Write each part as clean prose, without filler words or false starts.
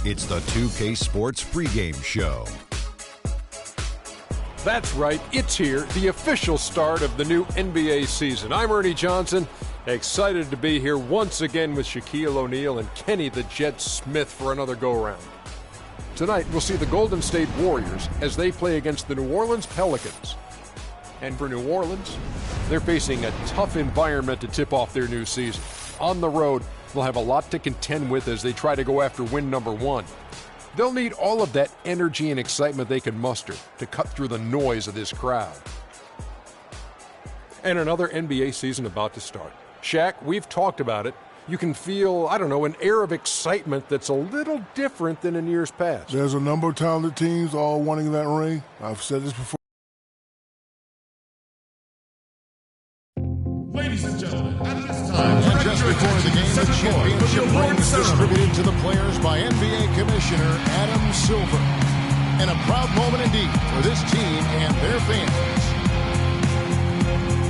It's the 2K Sports pregame show. That's right, it's here, the official start of the new NBA season. I'm Ernie Johnson, excited to be here once again with Shaquille O'Neal and Kenny the Jet Smith for another go-round. Tonight, we'll see the Golden State Warriors as they play against the New Orleans Pelicans. And for New Orleans, they're facing a tough environment to tip off their new season. On the road, they'll have a lot to contend with as they try to go after win number one. They'll need all of that energy and excitement they can muster to cut through the noise of this crowd. And another NBA season about to start. Shaq, we've talked about it. You can feel, an air of excitement that's a little different than in years past. There's a number of talented teams all wanting that ring. I've said this before. Ladies and gentlemen, at this time, and just before the game, the championship ring is distributed to the players by NBA Commissioner Adam Silver. And a proud moment indeed for this team and their fans.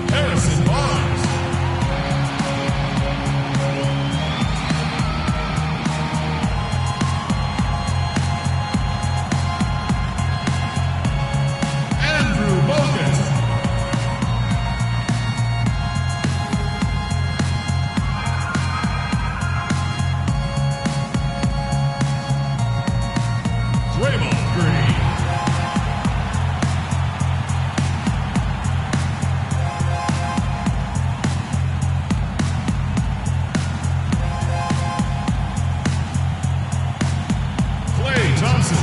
Harrison Barnes. Andrew Bogut. Draymond Green. Klay Thompson.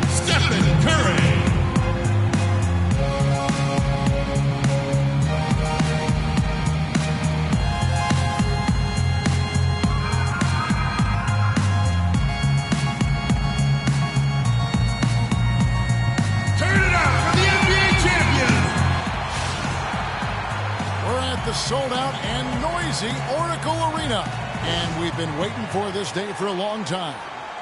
Stephen Curry. Turn it out for the NBA champions. We're at the sold-out and noisy Oracle Arena. And we've been waiting for this day for a long time.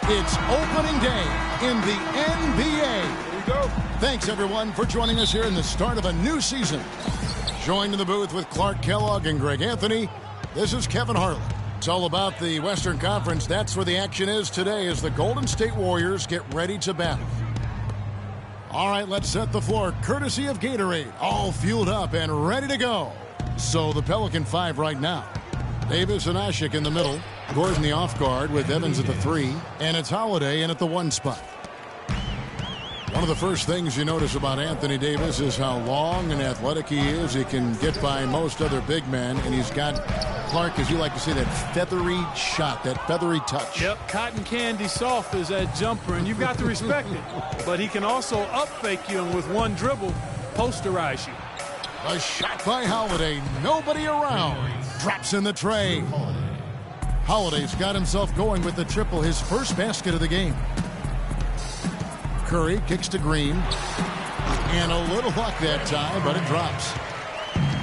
It's opening day in the NBA. Here we go. Thanks, everyone, for joining us here in the start of a new season. Joined in the booth with Clark Kellogg and Greg Anthony, this is Kevin Harlan. It's all about the Western Conference. That's where the action is today as the Golden State Warriors get ready to battle. All right, let's set the floor, courtesy of Gatorade. All fueled up and ready to go. So the Pelican 5 right now. Davis and Ashik in the middle. Gordon the off guard with Evans at the 3. And it's Holiday in at the 1 spot. One of the first things you notice about Anthony Davis is how long and athletic he is. He can get by most other big men. And he's got, Clark, as you like to say, that feathery shot, that feathery touch. Yep, cotton candy soft is that jumper, and you've got to respect it. But he can also up fake you and with one dribble, posterize you. A shot by Holiday. Nobody around. Drops in the tray. Holiday's got himself going with the triple, his first basket of the game. Curry kicks to Green. And a little luck that time, but it drops.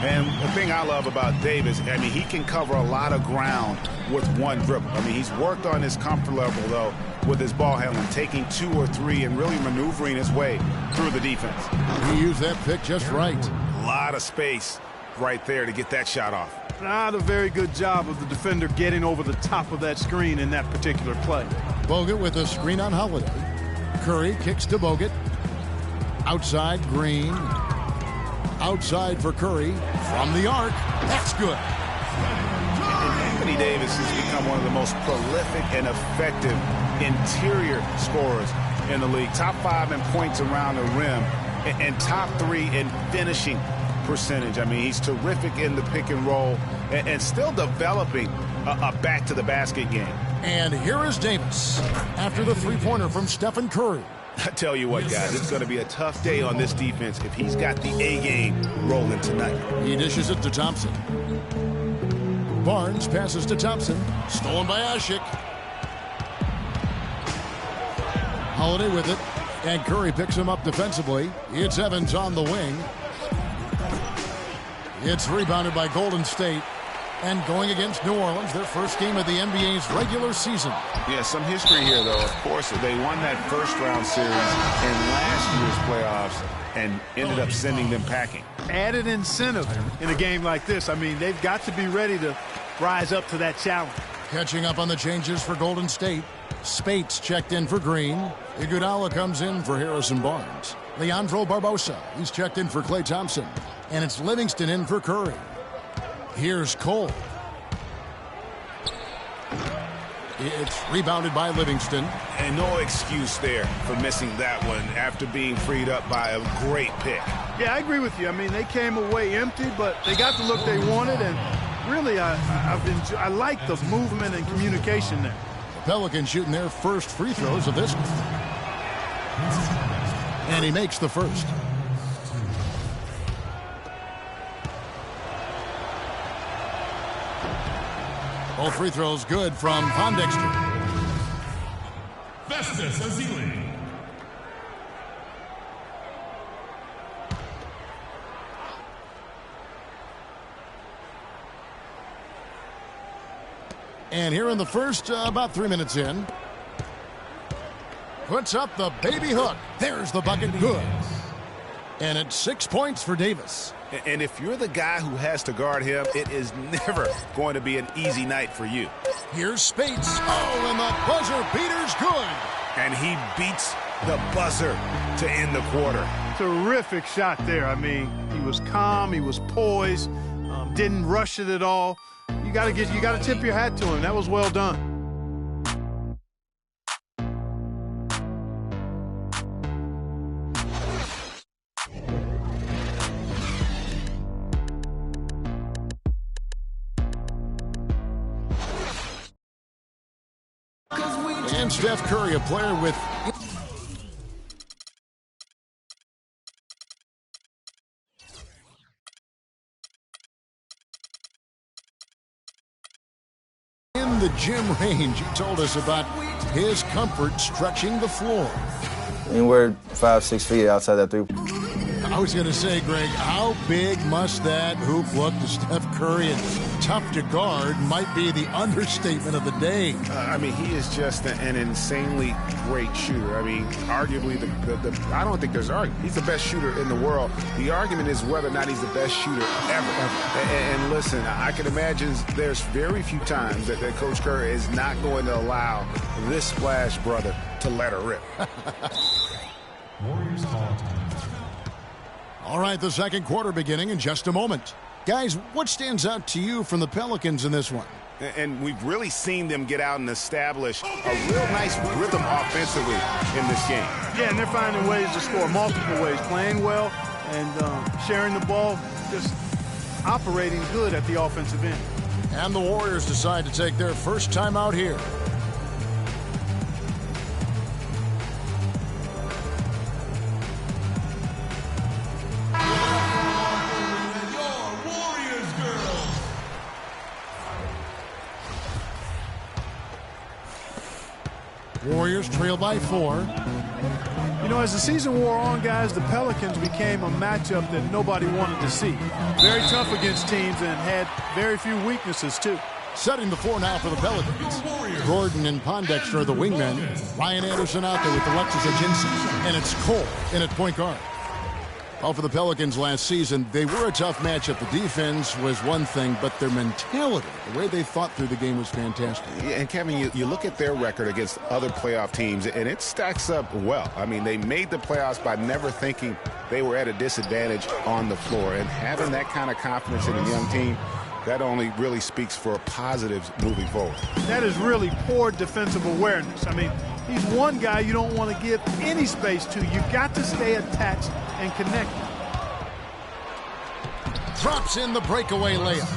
And the thing I love about Davis, I mean, he can cover a lot of ground with one dribble. I mean, he's worked on his comfort level, though, with his ball handling, taking 2 or 3 and really maneuvering his way through the defense. He used that pick just right. A lot of space right there to get that shot off. Not a very good job of the defender getting over the top of that screen in that particular play. Bogut with a screen on Holiday. Curry kicks to Bogut. Outside, Green. Outside for Curry. From the arc. That's good. Anthony Davis has become one of the most prolific and effective interior scorers in the league. Top 5 in points around the rim and top 3 in finishing percentage. I mean, he's terrific in the pick and roll and still developing a back-to-the-basket game. And here is Davis after the three-pointer from Stephen Curry. I tell you what, guys, it's going to be a tough day on this defense if he's got the A-game rolling tonight. He dishes it to Thompson. Barnes passes to Thompson. Stolen by Ashik. Holiday with it. And Curry picks him up defensively. It's Evans on the wing. It's rebounded by Golden State. And going against New Orleans, their first game of the NBA's regular season. Yeah, some history here, though. Of course, they won that first-round series in last year's playoffs and ended up sending them packing. Added incentive in a game like this. I mean, they've got to be ready to rise up to that challenge. Catching up on the changes for Golden State. Spates checked in for Green. Iguodala comes in for Harrison Barnes. Leandro Barbosa, he's checked in for Klay Thompson. And it's Livingston in for Curry. Here's Cole. It's rebounded by Livingston. And no excuse there for missing that one after being freed up by a great pick. Yeah, I agree with you. I mean, they came away empty, but they got the look they wanted, and really, I like the movement and communication there. The Pelicans shooting their first free throws of this one. And he makes the first. Both free throws good from Pondexter. Festus Ezeli. And here in the first, about 3 minutes in. Puts up the baby hook. There's the bucket. Good. And it's 6 points for Davis. And if you're the guy who has to guard him, it is never going to be an easy night for you. Here's Spates. Oh, and the buzzer beater's good. And he beats the buzzer to end the quarter. Terrific shot there. I mean, he was calm, he was poised, didn't rush it at all. You got to tip your hat to him. That was well done. And Steph Curry, a player with in the gym range. He told us about his comfort stretching the floor. Anywhere 5-6 feet outside that three. I was going to say, Greg, how big must that hoop look to Steph Curry? And tough to guard might be the understatement of the day. I mean, he is just an insanely great shooter. I mean, arguably, I don't think there's argument. He's the best shooter in the world. The argument is whether or not he's the best shooter ever. And listen, I can imagine there's very few times that Coach Curry is not going to allow this splash brother to let her rip. Warriors call time. All right, the second quarter beginning in just a moment. Guys, what stands out to you from the Pelicans in this one? And we've really seen them get out and establish a real nice rhythm offensively in this game. Yeah, and they're finding ways to score multiple ways, playing well and sharing the ball, just operating good at the offensive end. And the Warriors decide to take their first time out here. Warriors trail by 4. You know, as the season wore on, guys, the Pelicans became a matchup that nobody wanted to see. Very tough against teams and had very few weaknesses, too. Setting the floor now for the Pelicans. Gordon and Pondexter are the wingmen. Ryan Anderson out there with Alexis Ajinci. And it's Cole in at point guard. Well, for the Pelicans last season, they were a tough matchup. The defense was one thing, but their mentality, the way they thought through the game was fantastic. Yeah, and Kevin, you look at their record against other playoff teams, and it stacks up well. I mean, they made the playoffs by never thinking they were at a disadvantage on the floor. And having that kind of confidence in a young team, that only really speaks for positives moving forward. That is really poor defensive awareness. I mean, he's one guy you don't want to give any space to. You've got to stay attached and connected. Drops in the breakaway layup.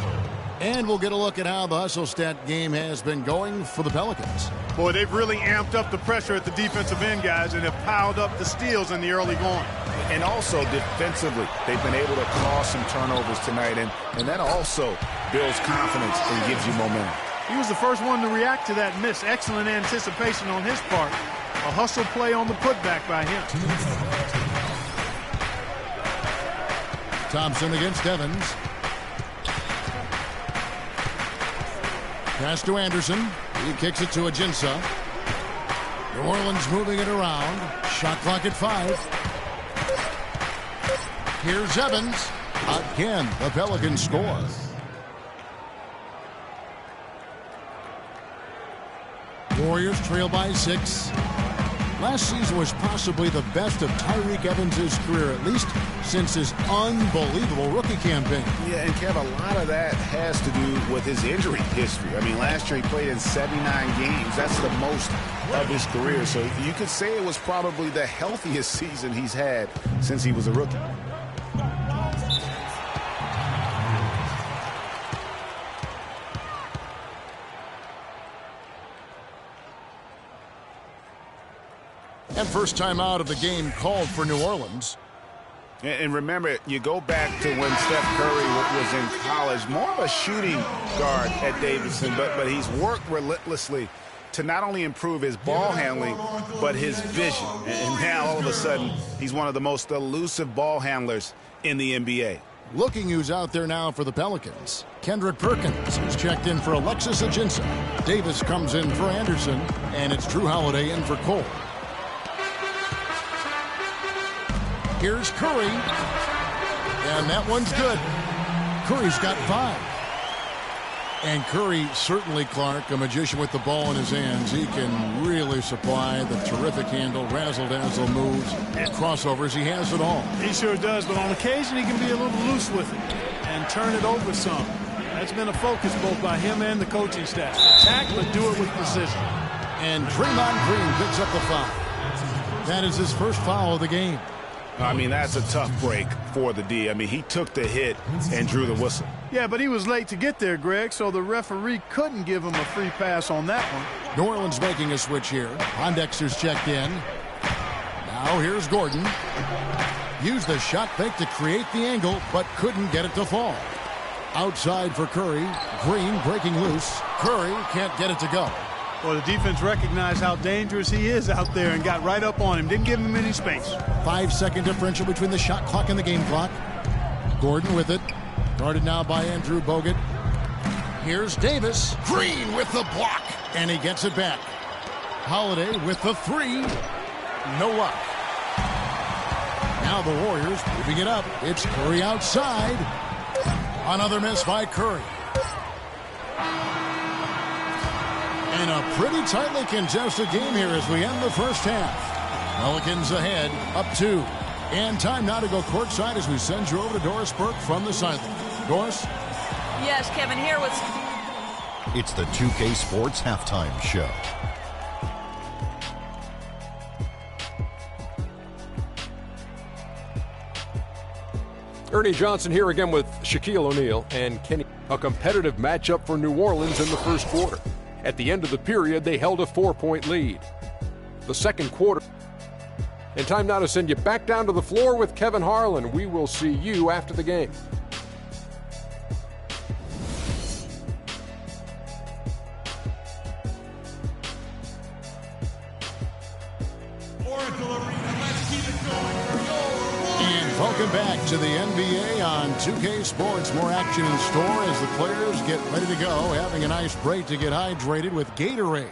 And we'll get a look at how the hustle stat game has been going for the Pelicans. Boy, they've really amped up the pressure at the defensive end, guys, and have piled up the steals in the early going. And also defensively, they've been able to cause some turnovers tonight, and that also builds confidence and gives you momentum. He was the first one to react to that miss. Excellent anticipation on his part. A hustle play on the putback by him. Thompson against Evans. Pass to Anderson. He kicks it to Ajinça. New Orleans moving it around. Shot clock at 5. Here's Evans. Again, the Pelicans score. Warriors trail by 6. Last season was possibly the best of Tyreke Evans' career, at least since his unbelievable rookie campaign. Yeah, and Kev, a lot of that has to do with his injury history. I mean, last year he played in 79 games. That's the most of his career. So you could say it was probably the healthiest season he's had since he was a rookie. And first time out of the game called for New Orleans. And remember, you go back to when Steph Curry was in college, more of a shooting guard at Davidson, but he's worked relentlessly to not only improve his ball handling, but his vision. And now, all of a sudden, he's one of the most elusive ball handlers in the NBA. Looking who's out there now for the Pelicans. Kendrick Perkins has checked in for Alexis Ajinça. Davis comes in for Anderson, and it's Drew Holiday in for Cole. Here's Curry, and that one's good. Curry's got 5. And Curry, certainly, Clark, a magician with the ball in his hands. He can really supply the terrific handle, razzle-dazzle moves, and crossovers. He has it all. He sure does, but on occasion he can be a little loose with it and turn it over some. That's been a focus both by him and the coaching staff. Attack, but do it with precision. And Draymond Green picks up the foul. That is his first foul of the game. I mean, that's a tough break for the D. I mean, he took the hit and drew the whistle. Yeah, but he was late to get there, Greg, so the referee couldn't give him a free pass on that one. New Orleans making a switch here. Pondexter's checked in. Now here's Gordon. Used the shot fake to create the angle, but couldn't get it to fall. Outside for Curry. Green breaking loose. Curry can't get it to go. Well, the defense recognized how dangerous he is out there and got right up on him. Didn't give him any space. 5-second differential between the shot clock and the game clock. Gordon with it. Guarded now by Andrew Bogut. Here's Davis. Green with the block. And he gets it back. Holiday with the 3. No luck. Now the Warriors moving it up. It's Curry outside. Another miss by Curry. And a pretty tightly contested game here as we end the first half. Pelicans ahead, up 2. And time now to go courtside as we send you over to Doris Burke from the sideline. Doris? Yes, Kevin, here with... It's the 2K Sports Halftime Show. Ernie Johnson here again with Shaquille O'Neal and Kenny. A competitive matchup for New Orleans in the first quarter. At the end of the period, they held a 4-point lead. The second quarter. And time now to send you back down to the floor with Kevin Harlan. We will see you after the game. And welcome back to the NBA on 2K Sports. More action in store as the players get ready to go, having a nice break to get hydrated with Gatorade.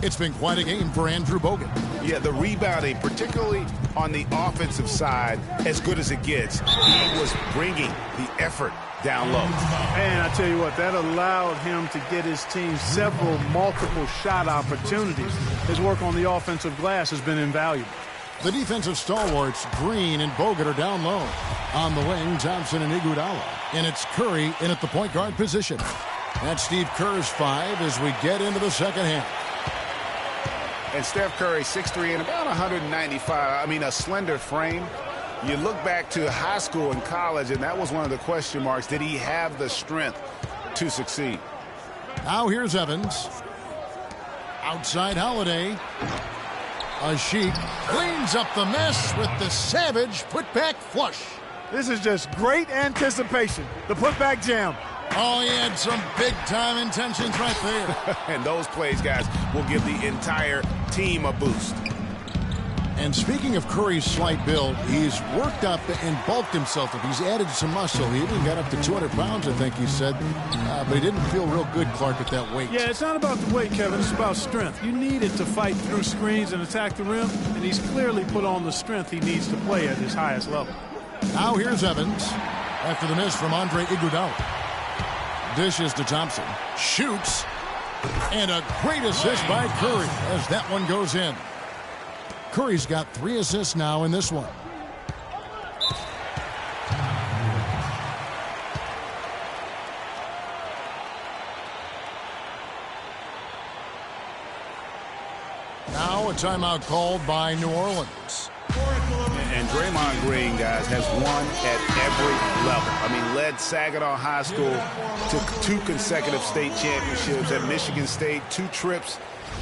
It's been quite a game for Andrew Bogut. Yeah, the rebounding, particularly on the offensive side, as good as it gets. He was bringing the effort down low. And I tell you what, that allowed him to get his team several multiple shot opportunities. His work on the offensive glass has been invaluable. The defensive stalwarts, Green and Bogut, are down low. On the wing, Thompson and Iguodala. And it's Curry in at the point guard position. That's Steve Kerr's 5 as we get into the second half. And Steph Curry, 6'3" and about 195. I mean, a slender frame. You look back to high school and college, and that was one of the question marks. Did he have the strength to succeed? Now here's Evans. Outside Holiday. Sheik cleans up the mess with the savage putback flush. This is just great anticipation. The putback jam. Oh, he had some big-time intentions right there. And those plays, guys, will give the entire team a boost. And speaking of Curry's slight build, he's worked up and bulked himself up. He's added some muscle. He even got up to 200 pounds, I think he said. But he didn't feel real good, Clark, at that weight. Yeah, it's not about the weight, Kevin. It's about strength. You need it to fight through screens and attack the rim, and he's clearly put on the strength he needs to play at his highest level. Now here's Evans after the miss from Andre Iguodala. Dishes to Thompson. Shoots. And a great assist by Curry as that one goes in. Curry's got 3 assists now in this one. Now a timeout called by New Orleans. And Draymond Green, guys, has won at every level. I mean, led Saginaw High School to 2 consecutive state championships at Michigan State, 2 trips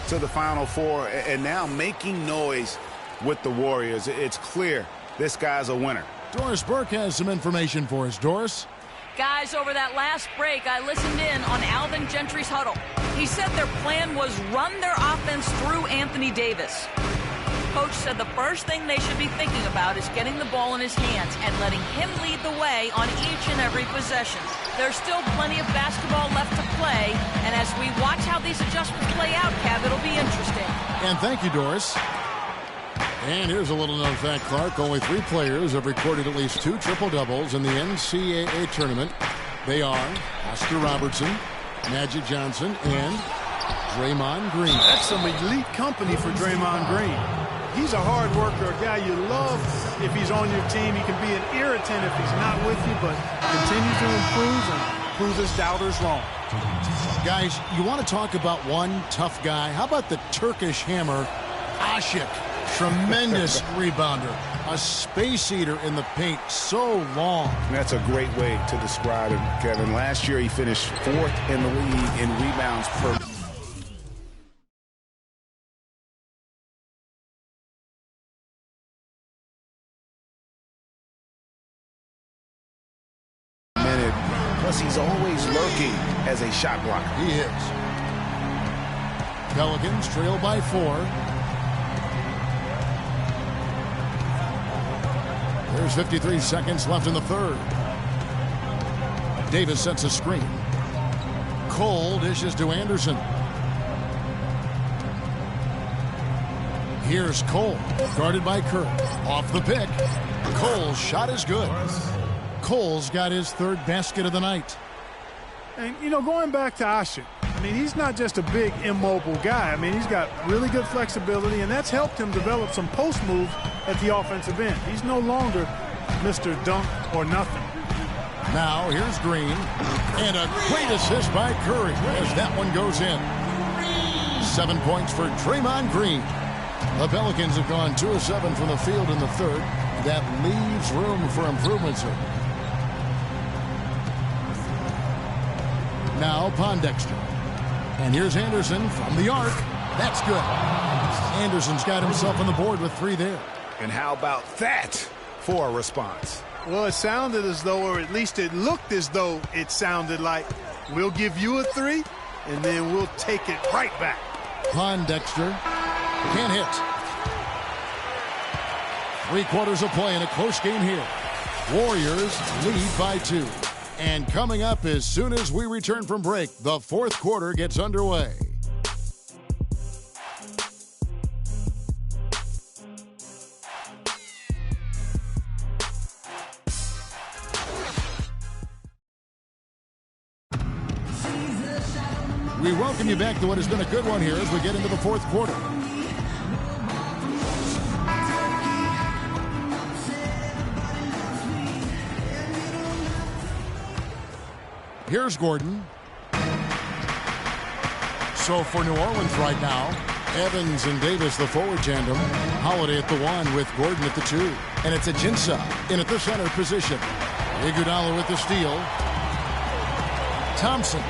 to the Final Four, and now making noise with the Warriors. It's clear this guy's a winner. Doris Burke has some information for us. Doris? Guys, over that last break, I listened in on Alvin Gentry's huddle. He said their plan was run their offense through Anthony Davis. Coach said the first thing they should be thinking about is getting the ball in his hands and letting him lead the way on each and every possession. There's still plenty of basketball left to play, and as we watch how these adjustments play out, Kev, it'll be interesting. And thank you, Doris. And here's a little-known fact, Clark. Only 3 players have recorded at least 2 triple-doubles in the NCAA tournament. They are Oscar Robertson, Magic Johnson, and Draymond Green. That's some elite company for Draymond Green. He's a hard worker, a guy you love if he's on your team. He can be an irritant if he's not with you, but continues to improve and prove his doubters wrong. Guys, you want to talk about one tough guy? How about the Turkish hammer, Ashik? Tremendous rebounder. A space eater in the paint, so long. That's a great way to describe him, Kevin. Last year he finished 4th in the league in rebounds per minute. Plus he's always lurking as a shot blocker. He is. Pelicans trail by 4. There's 53 seconds left in the third. Davis sets a screen. Cole dishes to Anderson. Here's Cole, guarded by Curry. Off the pick. Cole's shot is good. Cole's got his 3rd basket of the night. And, you know, going back to Ashik, I mean, he's not just a big, immobile guy. I mean, he's got really good flexibility, and that's helped him develop some post moves at the offensive end. He's no longer Mr. Dunk or nothing. Now, here's Green. And a great assist by Curry as that one goes in. 7 points for Draymond Green. The Pelicans have gone 2 of 7 from the field in the third. That leaves room for improvement, sir. Now Pondexter. And here's Anderson from the arc. That's good. Anderson's got himself on the board with 3 there. And how about that for a response? Well, it sounded as though, or at least it looked as though it sounded like, we'll give you a 3, and then we'll take it right back. Pondexter can't hit. 3 quarters of play in a close game here. Warriors lead by 2. And coming up as soon as we return from break, the 4th quarter gets underway. We welcome you back to what has been a good one here as we get into the 4th quarter. Here's Gordon. So for New Orleans right now, Evans and Davis, the forward tandem. Holiday at the 1 with Gordon at the 2. And it's Ajinça in at the center position. Iguodala with the steal. Thompson.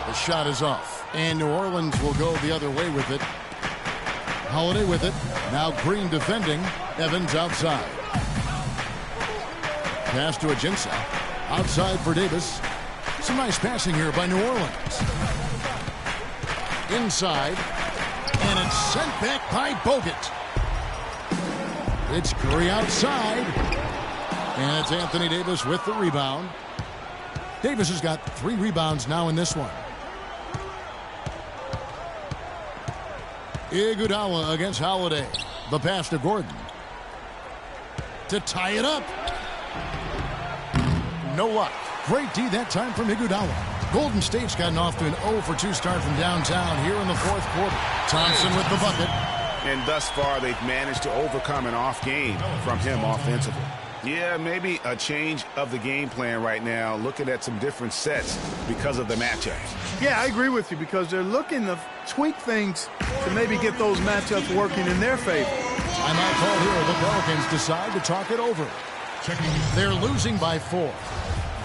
The shot is off. And New Orleans will go the other way with it. Holiday with it. Now Green defending. Evans outside. Pass to Ajinça. Outside for Davis. Some nice passing here by New Orleans. Inside. And it's sent back by Bogut. It's Curry outside. And it's Anthony Davis with the rebound. Davis has got 3 rebounds now in this one. Iguodala against Holiday. The pass to Gordon. To tie it up. No luck. Great D that time from Iguodala. Golden State's gotten off to an 0-for-2 start from downtown here in the 4th quarter. Thompson with the bucket. And thus far, they've managed to overcome an off game from him offensively. Yeah, maybe a change of the game plan right now, looking at some different sets because of the matchups. Yeah, I agree with you because they're looking to tweak things to maybe get those matchups working in their favor. Timeout called here. The Pelicans decide to talk it over. They're losing by 4.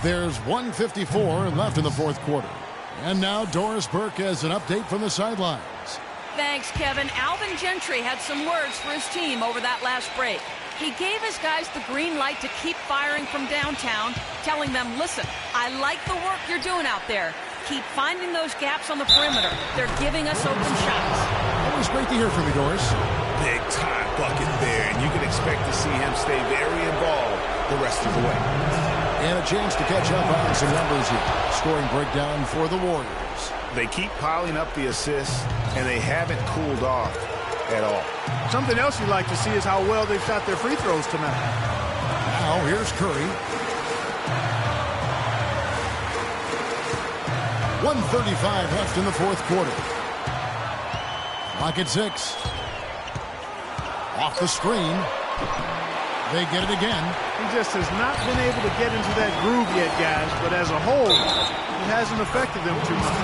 There's 1:54 left in the 4th quarter. And now Doris Burke has an update from the sidelines. Thanks, Kevin. Alvin Gentry had some words for his team over that last break. He gave his guys the green light to keep firing from downtown, telling them, listen, I like the work you're doing out there. Keep finding those gaps on the perimeter. They're giving us open shots. Always great to hear from you, Doris. Big time bucket there, and you can expect to see him stay very involved the rest of the way. And a chance to catch up on some numbers here. Scoring breakdown for the Warriors. They keep piling up the assists, and they haven't cooled off at all. Something else you like to see is how well they've shot their free throws tonight. Now here's Curry. 1:35 left in the 4th quarter. Clock at 6. Off the screen. They get it again. He just has not been able to get into that groove yet, guys, but as a whole, it hasn't affected them too much.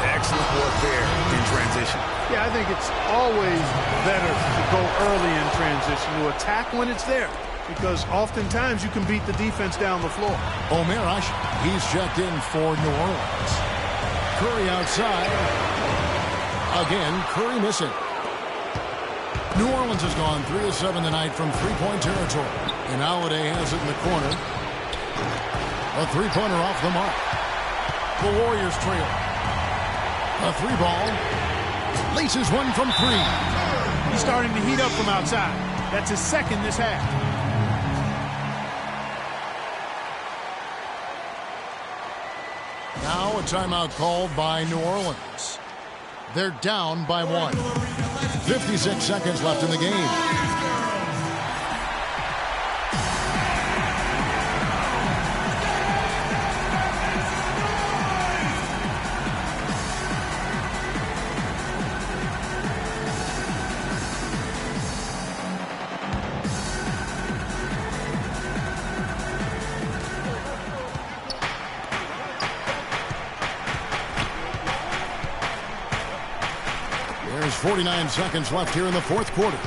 Excellent work there in transition. Yeah, I think it's always better to go early in transition, to attack when it's there, because oftentimes you can beat the defense down the floor. Omer Ashe, he's checked in for New Orleans. Curry outside. Again, Curry missing. New Orleans has gone 3 of 7 tonight from three-point territory. And Holiday has it in the corner. A three-pointer off the mark. The Warriors trail. A 3-ball. Laces one from 3. He's starting to heat up from outside. That's his second this half. Now a timeout called by New Orleans. They're down by 1. 56 seconds left in the game. There's 49 seconds left here in the 4th quarter.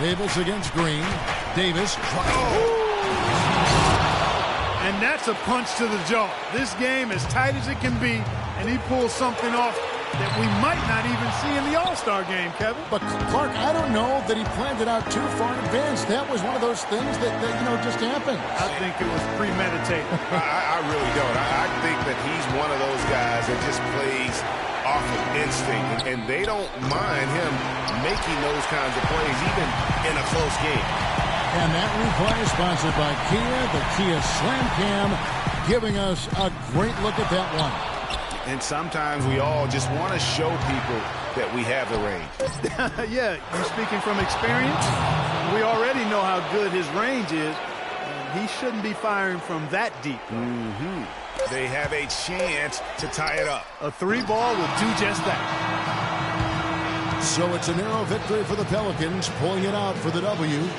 Davis against Green. Davis. And that's a punch to the jaw. This game as tight as it can be, and he pulls something off that we might not even see in the All-Star game, Kevin. But, Clark, I don't know that he planned it out too far in advance. That was one of those things that just happened. I think it was premeditated. I really don't. I think that he's one of those guys that just plays off of instinct, and they don't mind him making those kinds of plays, even in a close game. And that replay is sponsored by Kia, the Kia Slam Cam, giving us a great look at that one. And sometimes we all just want to show people that we have the range. Yeah, you speaking from experience? We already know how good his range is. He shouldn't be firing from that deep. They have a chance to tie it up. A 3-ball will do just that. So it's a narrow victory for the Pelicans, pulling it out for the W.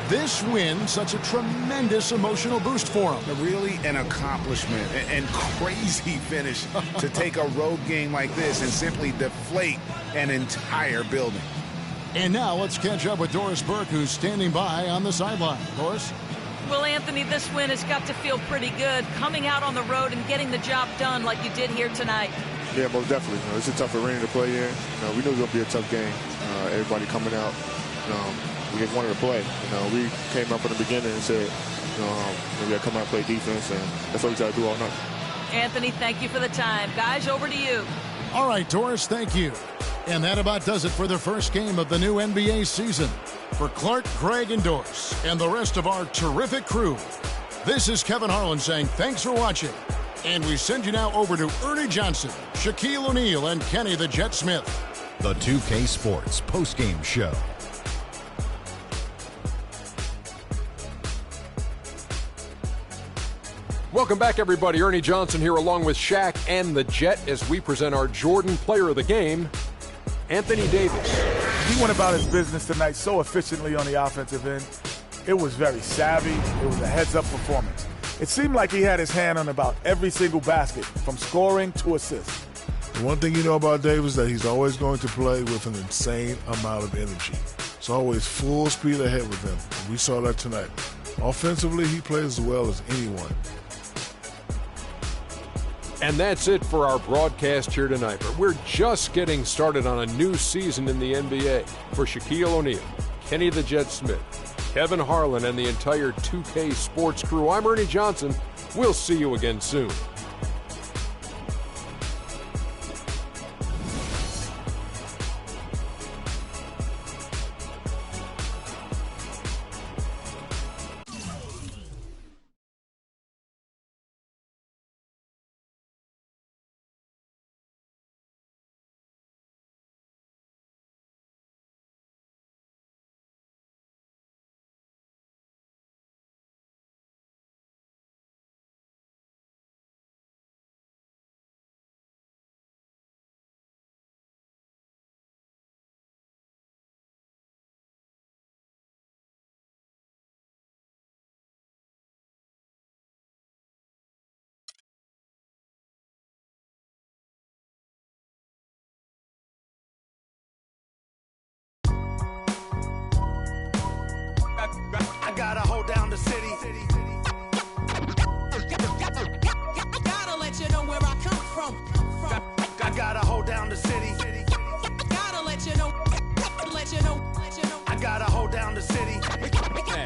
This win, such a tremendous emotional boost for them. Really an accomplishment and crazy finish to take a road game like this and simply deflate an entire building. And now let's catch up with Doris Burke, who's standing by on the sideline. Doris? Well, Anthony, this win has got to feel pretty good, coming out on the road and getting the job done like you did here tonight. Yeah, most definitely. It's a tough arena to play in. We knew it was going to be a tough game. Everybody coming out. We just wanted to play. We came up in the beginning and said, we got to come out and play defense, and that's what we tried to do all night. Anthony, thank you for the time. Guys, over to you. All right, Doris, thank you. And that about does it for the first game of the new NBA season. For Clark, Greg, and Doris, and the rest of our terrific crew, this is Kevin Harlan saying thanks for watching. And we send you now over to Ernie Johnson, Shaquille O'Neal, and Kenny the Jet Smith. The 2K Sports postgame show. Welcome back, everybody. Ernie Johnson here along with Shaq and the Jet as we present our Jordan Player of the Game, Anthony Davis. He went about his business tonight so efficiently on the offensive end. It was very savvy. It was a heads-up performance. It seemed like he had his hand on about every single basket, from scoring to assist. The one thing you know about Davis is that he's always going to play with an insane amount of energy. It's always full speed ahead with him. And we saw that tonight. Offensively, he plays as well as anyone. And that's it for our broadcast here tonight. But we're just getting started on a new season in the NBA. For Shaquille O'Neal, Kenny the Jet Smith, Kevin Harlan, and the entire 2K Sports crew, I'm Ernie Johnson. We'll see you again soon. I gotta hold down the city. Gotta let you know where I come from. I gotta hold down the city. Gotta let you know. I gotta hold down the city.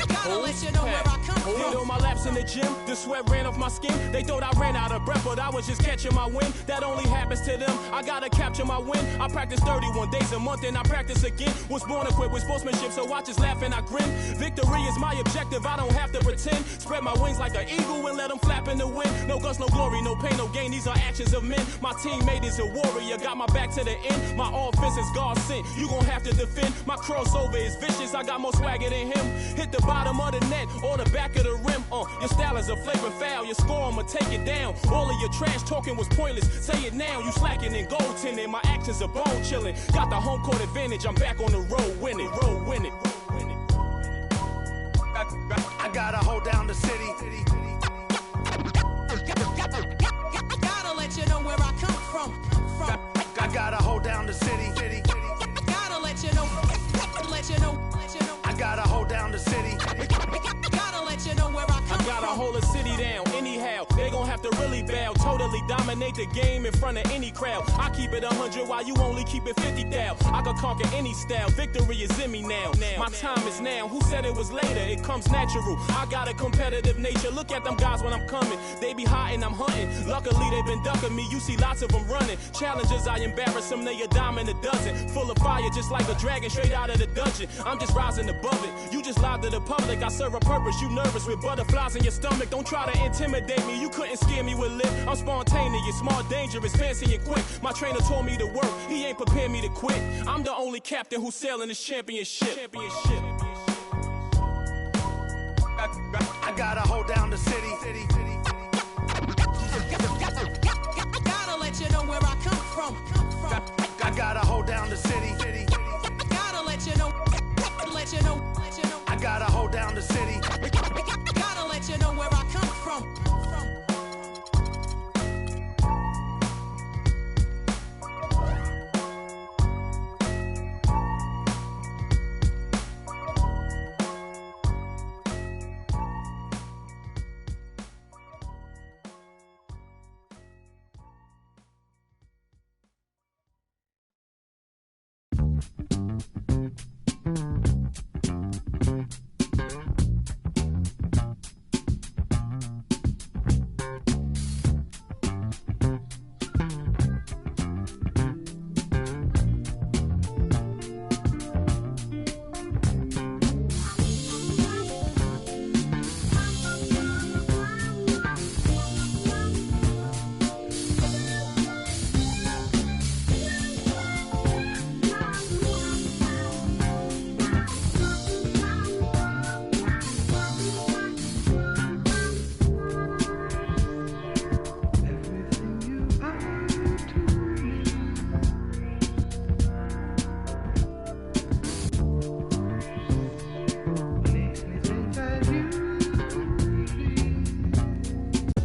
Gotta let you know where I come from. Hit on my laps in the gym, the sweat ran off my skin. They thought I ran out of breath, but I was just catching my wind. That only happens to them. I gotta capture my win. I practice 31 days a month and I practice again. Was born equipped with sportsmanship, so I just laugh and I grin. Victory is my objective, I don't have to pretend. Spread my wings like an eagle and let them flap in the wind. No guts, no glory, no pain, no gain. These are actions of men. My teammate is a warrior, got my back to the end. My offense is God sent. You gon' have to defend. My crossover is vicious, I got more swagger than him. Hit the bottom of the net or the back of the rim. Your style is a flagrant foul. Your score, I'ma take it down. All of your trash talking was pointless. Say it now. You slacking in goaltending. My actions are bone chilling. Got the home court advantage. I'm back on the road winning. I gotta hold down the city. Gotta let you know where I come from. I gotta hold down the city. Gotta let you know. I gotta hold down the city. Gotta let you know where I come from. I gotta hold a city down anyhow. They gon' have to really bow. Totally dominate the game in front of any crowd. I keep it 100 while you only keep it 50 thou. I could conquer any style. Victory is in me now. My time is now. Who said it was later? It comes natural. I got a competitive nature. Look at them guys when I'm coming. They be hot and I'm hunting. Luckily they been ducking me. You see lots of them running. Challenges, I embarrass them. They a dime in a dozen. Full of fire just like a dragon straight out of the dungeon. I'm just rising above it. You just lied to the public. I serve a purpose. You nervous with butterflies in your stomach. Don't try to intimidate me. You couldn't scare me with lip. I'm spontaneous, smart, dangerous, fancy and quick. My trainer told me to work. He ain't prepared me to quit. I'm the only captain who's sailing this championship. I gotta hold down the city. Gotta let you know where I come from. I gotta hold down the city. Gotta let you know. I gotta hold down the city. Gotta let you know where I come from.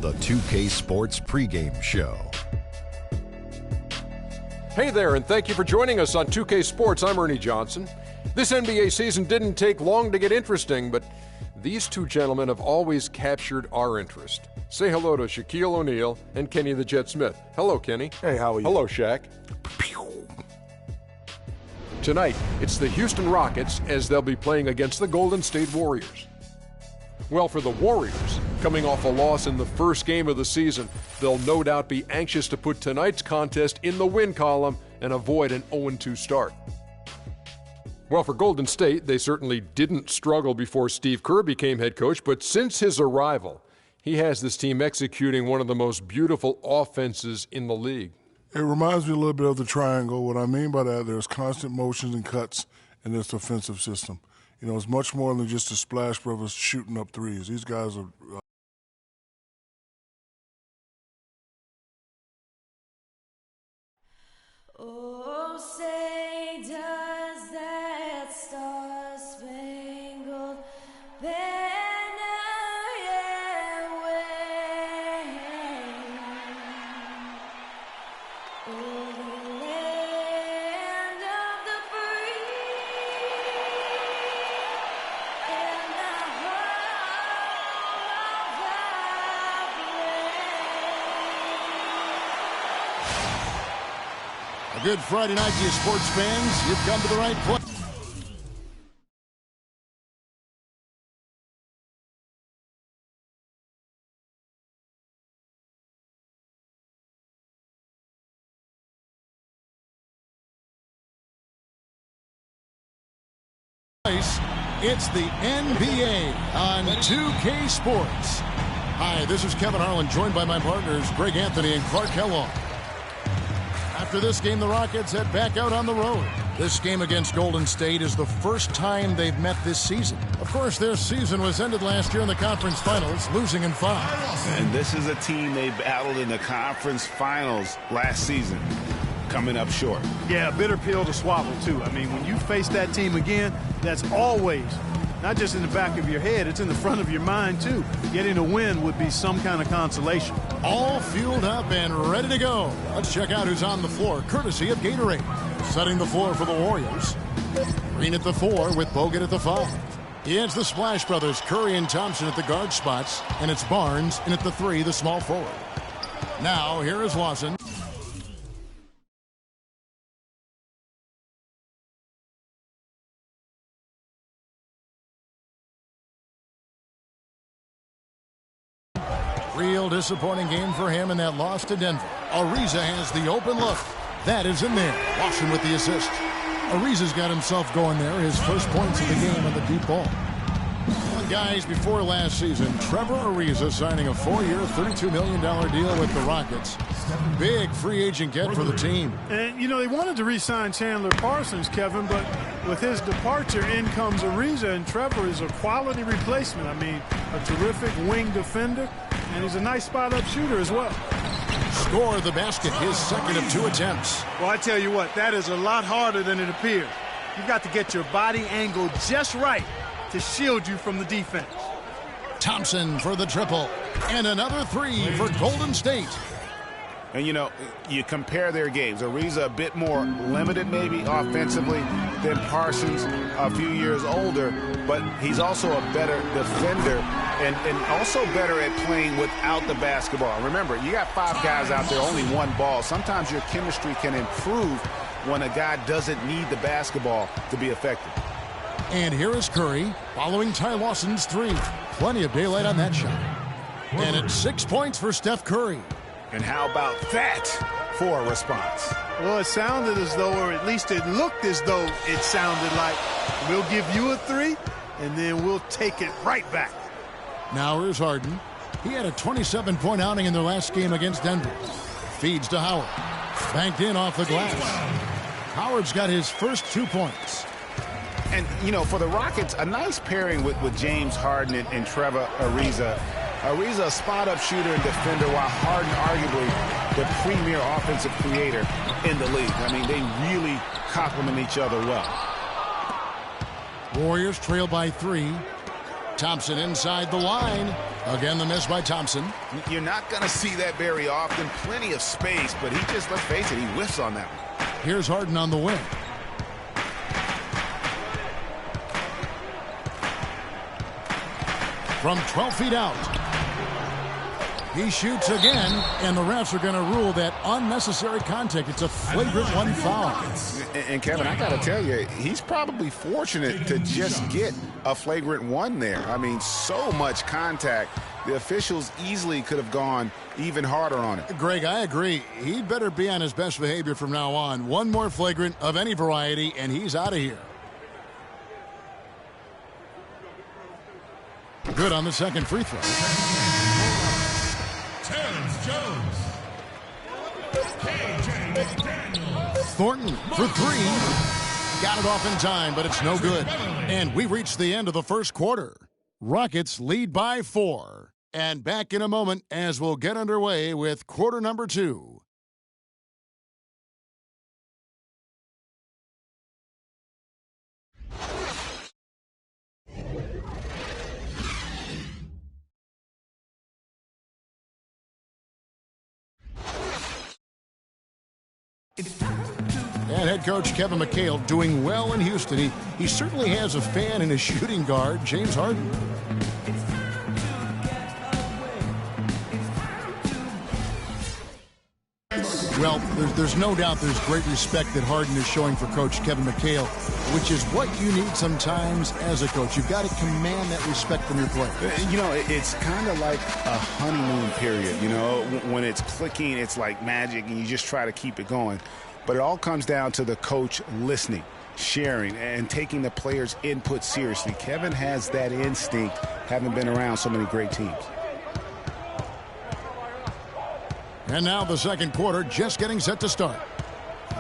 the 2K Sports pregame show. Hey there, and thank you for joining us on 2K Sports. I'm Ernie Johnson. This NBA season didn't take long to get interesting, but these two gentlemen have always captured our interest. Say hello to Shaquille O'Neal and Kenny the Jet Smith. Hello, Kenny. Hey, how are you? Hello, Shaq. Tonight, it's the Houston Rockets as they'll be playing against the Golden State Warriors. Well, for the Warriors, coming off a loss in the first game of the season, they'll no doubt be anxious to put tonight's contest in the win column and avoid an 0-2 start. Well, for Golden State, they certainly didn't struggle before Steve Kerr became head coach, but since his arrival, he has this team executing one of the most beautiful offenses in the league. It reminds me a little bit of the triangle. What I mean by that, there's constant motions and cuts in this offensive system. You know, it's much more than just the Splash Brothers shooting up threes. These guys are... Oh, say does that star-spangled banner yet wave? Oh, the land of the free and the home of the brave. A good Friday night to you sports fans. You've come to the right place. It's the NBA on 2K Sports. Hi, this is Kevin Harlan, joined by my partners Greg Anthony and Clark Kellogg. After this game, the Rockets head back out on the road. This game against Golden State is the first time they've met this season. Of course, their season was ended last year in the conference finals, losing in 5. And this is a team they battled in the conference finals last season, coming up short. Yeah, a bitter pill to swallow, too. I mean, when you face that team again, that's always, not just in the back of your head, it's in the front of your mind, too. Getting a win would be some kind of consolation. All fueled up and ready to go. Let's check out who's on the floor, courtesy of Gatorade. Setting the floor for the Warriors. Green at the 4 with Bogut at the 5. It's the Splash Brothers, Curry and Thompson at the guard spots, and it's Barnes in at the 3, the small forward. Now, here is Lawson. Real disappointing game for him in that loss to Denver. Ariza has the open look. That is in there. Lawson with the assist. Ariza's got himself going there. His first points of the game on the deep ball. Well, guys, before last season, Trevor Ariza signing a 4-year, $32 million deal with the Rockets. Big free agent get for the team. And, you know, they wanted to re-sign Chandler Parsons, Kevin, but with his departure, in comes Ariza, and Trevor is a quality replacement. I mean, a terrific wing defender, and he's a nice spot-up shooter as well. Score the basket, his second of 2 attempts. Well, I tell you what, that is a lot harder than it appears. You've got to get your body angle just right to shield you from the defense. Thompson for the triple. And another 3 for Golden State. And, you know, you compare their games. Ariza a bit more limited maybe offensively than Parsons, a few years older, but he's also a better defender and also better at playing without the basketball. Remember, you got 5 guys out there, only 1 ball. Sometimes your chemistry can improve when a guy doesn't need the basketball to be effective. And here is Curry following Ty Lawson's 3. Plenty of daylight on that shot. And it's 6 points for Steph Curry. And how about that for a response? Well, it sounded as though, or at least it looked as though it sounded like, we'll give you a 3, and then we'll take it right back. Now here's Harden. He had a 27-point outing in their last game against Denver. Feeds to Howard. Banked in off the glass. Howard's got his first 2 points. And, you know, for the Rockets, a nice pairing with James Harden and Trevor Ariza. Ariza, a spot-up shooter and defender, while Harden arguably the premier offensive creator in the league. I mean, they really complement each other well. Warriors trail by 3. Thompson inside the line. Again, the miss by Thompson. You're not going to see that very often. Plenty of space, but he just, let's face it, he whiffs on that one. Here's Harden on the wing. From 12 feet out. He shoots again, and the refs are going to rule that unnecessary contact. It's a flagrant one foul. And Kevin, I got to tell you, he's probably fortunate to just get a flagrant one there. I mean, so much contact. The officials easily could have gone even harder on it. Greg, I agree. He'd better be on his best behavior from now on. One more flagrant of any variety, and he's out of here. Good on the second free throw. Thornton for three. Got it off in time, but it's no good. And we reach the end of the first quarter. Rockets lead by 4. And back in a moment as we'll get underway with quarter number 2. And head coach Kevin McHale doing well in Houston. He certainly has a fan in his shooting guard, James Harden. Well, there's no doubt there's great respect that Harden is showing for Coach Kevin McHale, which is what you need sometimes as a coach. You've got to command that respect from your players. You know, it's kind of like a honeymoon period. You know, when it's clicking, it's like magic, and you just try to keep it going. But it all comes down to the coach listening, sharing, and taking the players' input seriously. Kevin has that instinct, having been around so many great teams. And now the second quarter just getting set to start.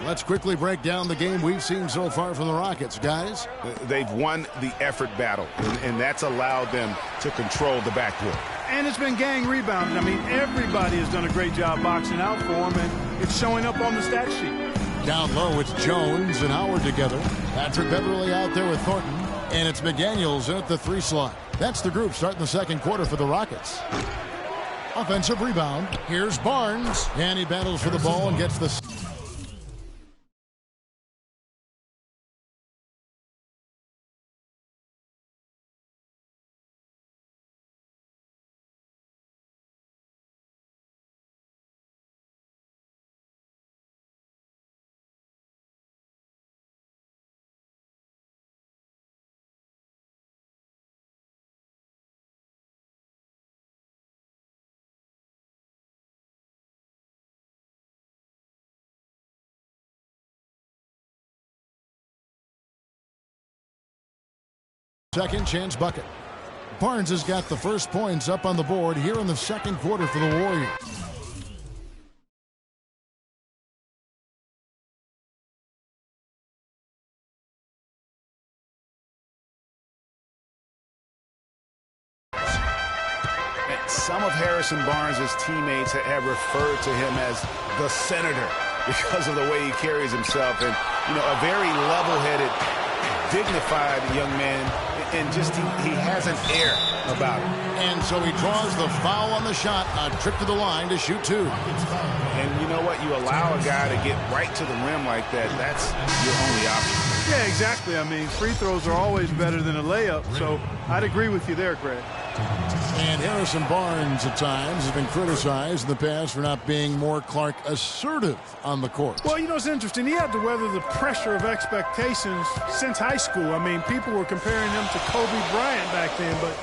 Let's quickly break down the game we've seen so far from the Rockets, guys. They've won the effort battle, and that's allowed them to control the backcourt. And it's been gang rebounding. I mean, everybody has done a great job boxing out for them, and it's showing up on the stat sheet. Down low, it's Jones and Howard together. Patrick Beverly out there with Thornton. And it's McDaniels at the 3 slot. That's the group starting the second quarter for the Rockets. Offensive rebound. Here's Barnes. And he battles for the ball and gets the... Second chance bucket. Barnes has got the first points up on the board here in the second quarter for the Warriors. Some of Harrison Barnes' teammates have referred to him as the senator because of the way he carries himself. And, you know, a very level-headed, dignified young man, and just he has an air about him. And so he draws the foul on the shot, a trip to the line to shoot 2. And you know what? You allow a guy to get right to the rim like that, that's your only option. Yeah, exactly. I mean, free throws are always better than a layup, so I'd agree with you there, Greg. And Harrison Barnes at times has been criticized in the past for not being more Clark assertive on the court. Well, you know, it's interesting. He had to weather the pressure of expectations since high school. I mean, people were comparing him to Kobe Bryant back then, but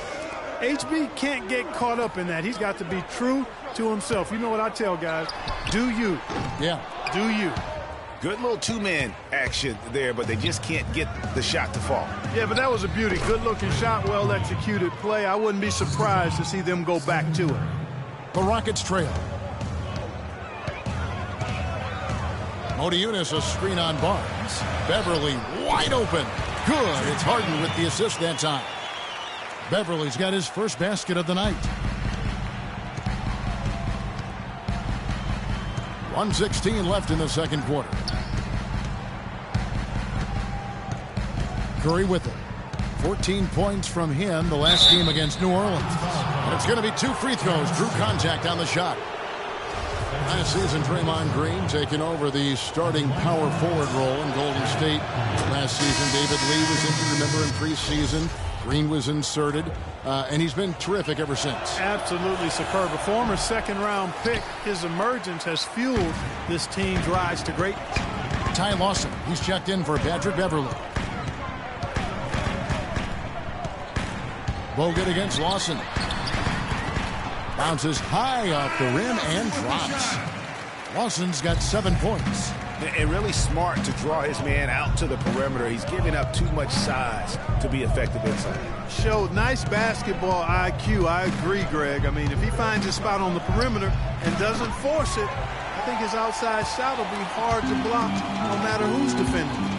HB can't get caught up in that. He's got to be true to himself. You know what I tell guys? Do you. Yeah. Do you. Good little two-man action there, but they just can't get the shot to fall. Yeah, but that was a beauty. Good-looking shot, well-executed play. I wouldn't be surprised to see them go back to it. The Rockets trail. Modiunas a screen on Barnes. Beverly wide open. Good. It's Harden with the assist that time. Beverly's got his first basket of the night. 1:16 left in the second quarter. Curry with it. 14 points from him the last game against New Orleans. And it's going to be 2 free throws. Drew contact on the shot. Last season, Draymond Green taking over the starting power forward role in Golden State. Last season, David Lee was injured, remember, in preseason. Green was inserted, and he's been terrific ever since. Absolutely superb. A former second-round pick, his emergence has fueled this team's rise to greatness. Ty Lawson, he's checked in for Patrick Beverly. Bogut against Lawson. Bounces high off the rim and drops. Lawson's got 7 points. And really smart to draw his man out to the perimeter. He's giving up too much size to be effective inside. Showed nice basketball IQ. I agree, Greg. I mean, if he finds his spot on the perimeter and doesn't force it, I think his outside shot will be hard to block no matter who's defending.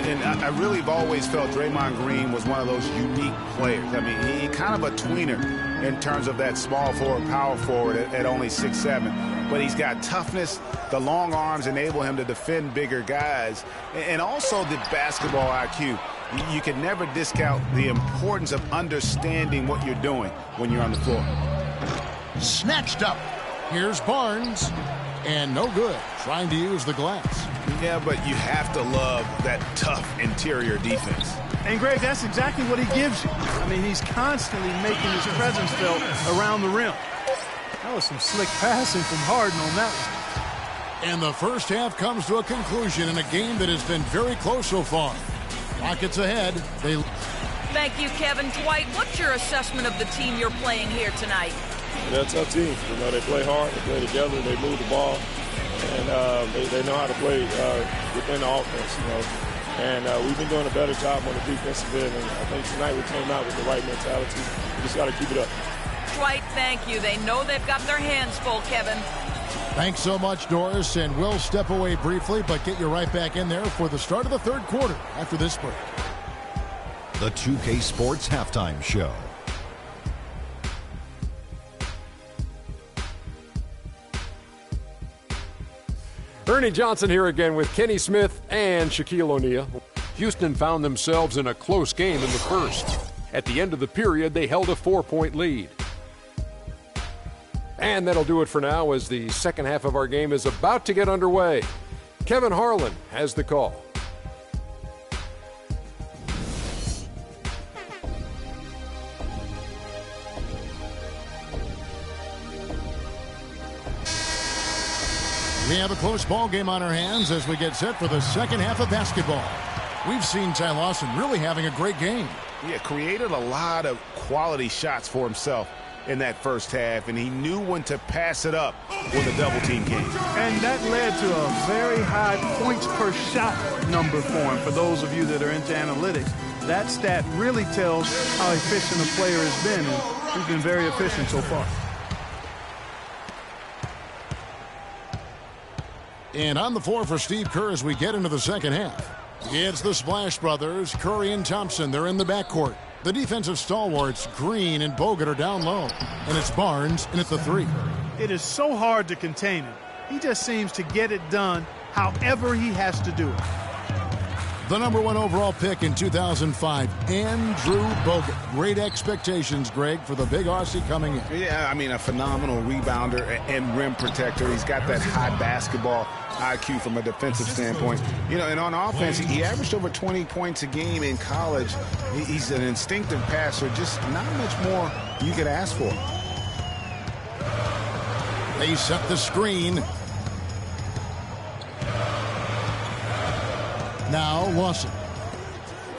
And I really have always felt Draymond Green was one of those unique players. I mean, he kind of a tweener in terms of that small forward, power forward at only 6'7". But he's got toughness. The long arms enable him to defend bigger guys. And also the basketball IQ. You can never discount the importance of understanding what you're doing when you're on the floor. Snatched up. Here's Barnes. And no good. Trying to use the glass. Yeah, but you have to love that tough interior defense. And, Greg, that's exactly what he gives you. I mean, he's constantly making his presence felt around the rim. That was some slick passing from Harden on that one. And the first half comes to a conclusion in a game that has been very close so far. Rockets ahead. Thank you, Kevin. Dwight, what's your assessment of the team you're playing here tonight? They're a tough team. You know, they play hard, they play together, they move the ball, and they know how to play within the offense, you know. And we've been doing a better job on the defensive end, and I think tonight we came out with the right mentality. We just got to keep it up. Dwight, thank you. They know they've got their hands full, Kevin. Thanks so much, Doris, and we'll step away briefly, but get you right back in there for the start of the third quarter after this break. The 2K Sports Halftime Show. Ernie Johnson here again with Kenny Smith and Shaquille O'Neal. Houston found themselves in a close game in the first. At the end of the period, they held a 4-point lead. And that'll do it for now as the second half of our game is about to get underway. Kevin Harlan has the call. We have a close ball game on our hands as we get set for the second half of basketball. We've seen Ty Lawson really having a great game. Yeah, created a lot of quality shots for himself in that first half, and he knew when to pass it up when the double team came. And that led to a very high points per shot number for him. For those of you that are into analytics, that stat really tells how efficient a player has been, and he's been very efficient so far. And on the floor for Steve Kerr as we get into the second half. It's the Splash Brothers, Curry and Thompson. They're in the backcourt. The defensive stalwarts, Green and Bogut, are down low. And it's Barnes, and it's the three. It is so hard to contain him. He just seems to get it done however he has to do it. The number 1 overall pick in 2005, Andrew Bogut. Great expectations, Greg, for the big Aussie coming in. Yeah, I mean, a phenomenal rebounder and rim protector. He's got that high basketball IQ from a defensive standpoint. You know, and on offense, he averaged over 20 points a game in college. He's an instinctive passer, just not much more you could ask for. They set the screen. Now Lawson.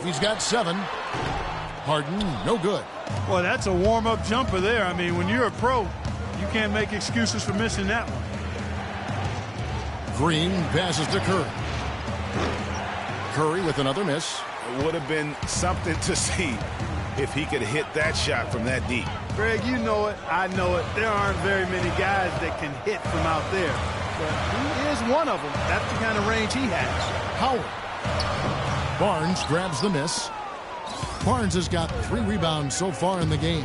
He's got 7. Harden, no good. Well, that's a warm-up jumper there. I mean, when you're a pro, you can't make excuses for missing that one. Green passes to Curry. Curry with another miss. It would have been something to see if he could hit that shot from that deep. Greg, you know it. I know it. There aren't very many guys that can hit from out there. But he is one of them. That's the kind of range he has. Howard. Barnes grabs the miss. Barnes has got 3 rebounds so far in the game.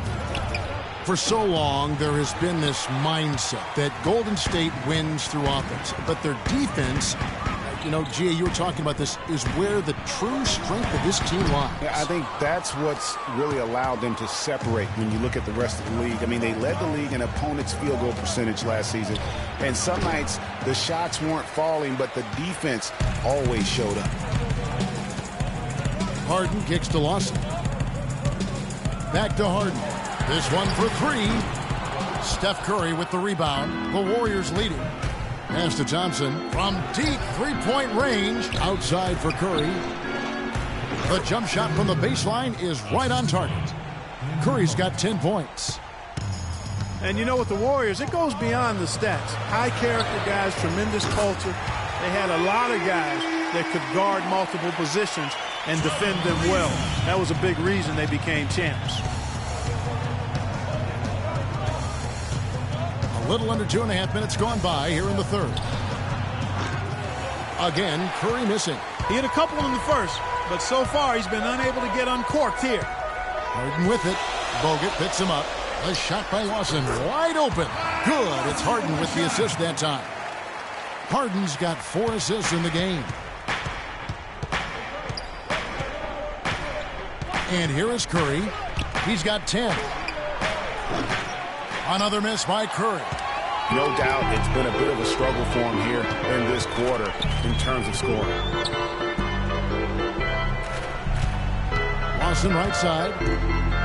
For so long, there has been this mindset that Golden State wins through offense, but their defense you know, Gia, you were talking about this, is where the true strength of this team lies. Yeah, I think that's what's really allowed them to separate when you look at the rest of the league. I mean, they led the league in opponents' field goal percentage last season. And some nights, the shots weren't falling, but the defense always showed up. Harden kicks to Lawson. Back to Harden. This one for three. Steph Curry with the rebound. The Warriors leading. Pass to Thompson from deep three-point range. Outside for Curry. The jump shot from the baseline is right on target. Curry's got 10 points. And you know, with the Warriors, it goes beyond the stats. High character guys, tremendous culture. They had a lot of guys that could guard multiple positions and defend them well. That was a big reason they became champs. A little under 2.5 minutes gone by here in the third. Again, Curry missing. He had a couple in the first, but so far he's been unable to get uncorked here. Harden with it. Bogut picks him up. A shot by Lawson, wide open. Good. It's Harden with the assist that time. Harden's got 4 assists in the game. And here is Curry. He's got 10. Another miss by Curry. No doubt it's been a bit of a struggle for him here in this quarter in terms of scoring. Lawson right side.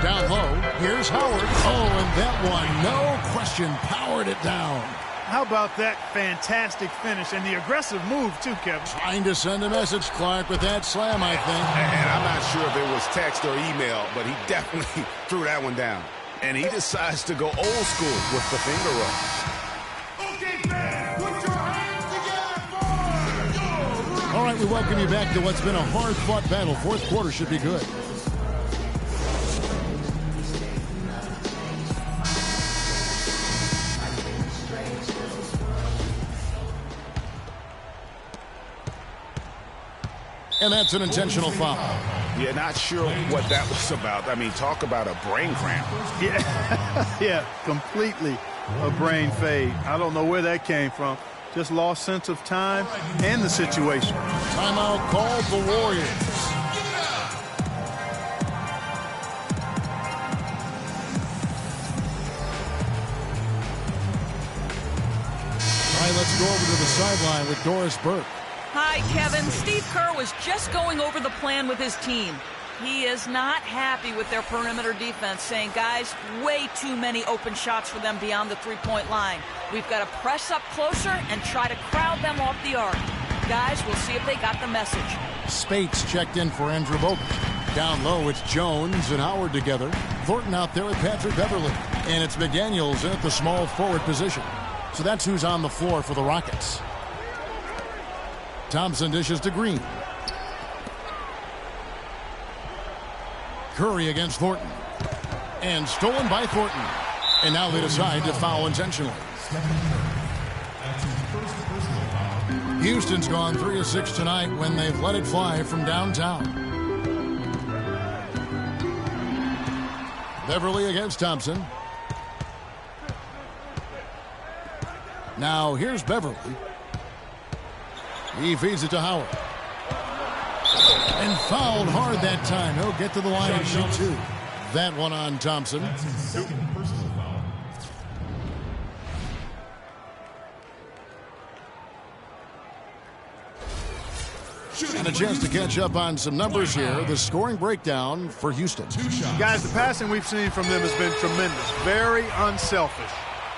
Down low. Here's Howard. Oh, and that one, no question, powered it down. How about that fantastic finish and the aggressive move, too, Kevin? Trying to send a message, Clark, with that slam, I think. And I'm not sure if it was text or email, but he definitely threw that one down. And he decides to go old school with the finger roll. Okay, fans, put your hands together. All right, we welcome you back to what's been a hard-fought battle. Fourth quarter should be good. And that's an intentional foul. Yeah, not sure what that was about. I mean, talk about a brain cramp. Yeah, yeah, completely a brain fade. I don't know where that came from. Just lost sense of time and the situation. Timeout called the Warriors. All right, let's go over to the sideline with Doris Burke. Hi, Kevin. Steve Kerr was just going over the plan with his team. He is not happy with their perimeter defense, saying, guys, way too many open shots for them beyond the three-point line. We've got to press up closer and try to crowd them off the arc. Guys, we'll see if they got the message. Spates checked in for Andrew Bogut. Down low, it's Jones and Howard together. Thornton out there with Patrick Beverly. And it's McDaniels in at the small forward position. So that's who's on the floor for the Rockets. Thompson dishes to Green. Curry against Thornton. And stolen by Thornton. And now they decide to foul intentionally. Houston's gone 3 of 6 tonight when they've let it fly from downtown. Beverly against Thompson. Now here's Beverly. He feeds it to Howard. And fouled hard that time. He'll get to the line and shoot 2. That one on Thompson. And a chance to catch up on some numbers here. The scoring breakdown for Houston. Guys, the passing we've seen from them has been tremendous. Very unselfish.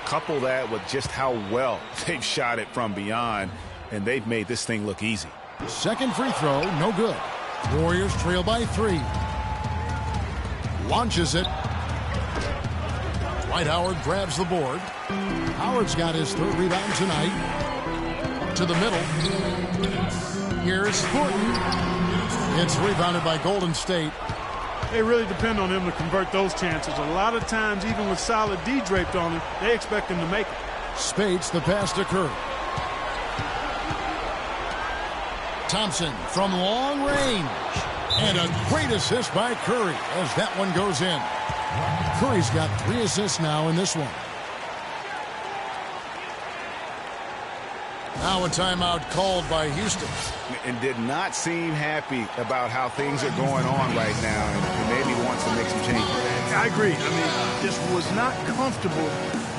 Couple that with just how well they've shot it from beyond, and they've made this thing look easy. Second free throw, no good. Warriors trail by 3. Launches it. Dwight Howard grabs the board. Howard's got his 3rd rebound tonight. To the middle. Here's Thornton. It's rebounded by Golden State. They really depend on him to convert those chances. A lot of times, even with solid D draped on him, they expect him to make it. Spates the pass to Curry. Thompson from long range. And a great assist by Curry as that one goes in. Curry's got 3 assists now in this one. Now a timeout called by Houston. And did not seem happy about how things are going on right now, and maybe wants to make some changes. I agree. I mean, just was not comfortable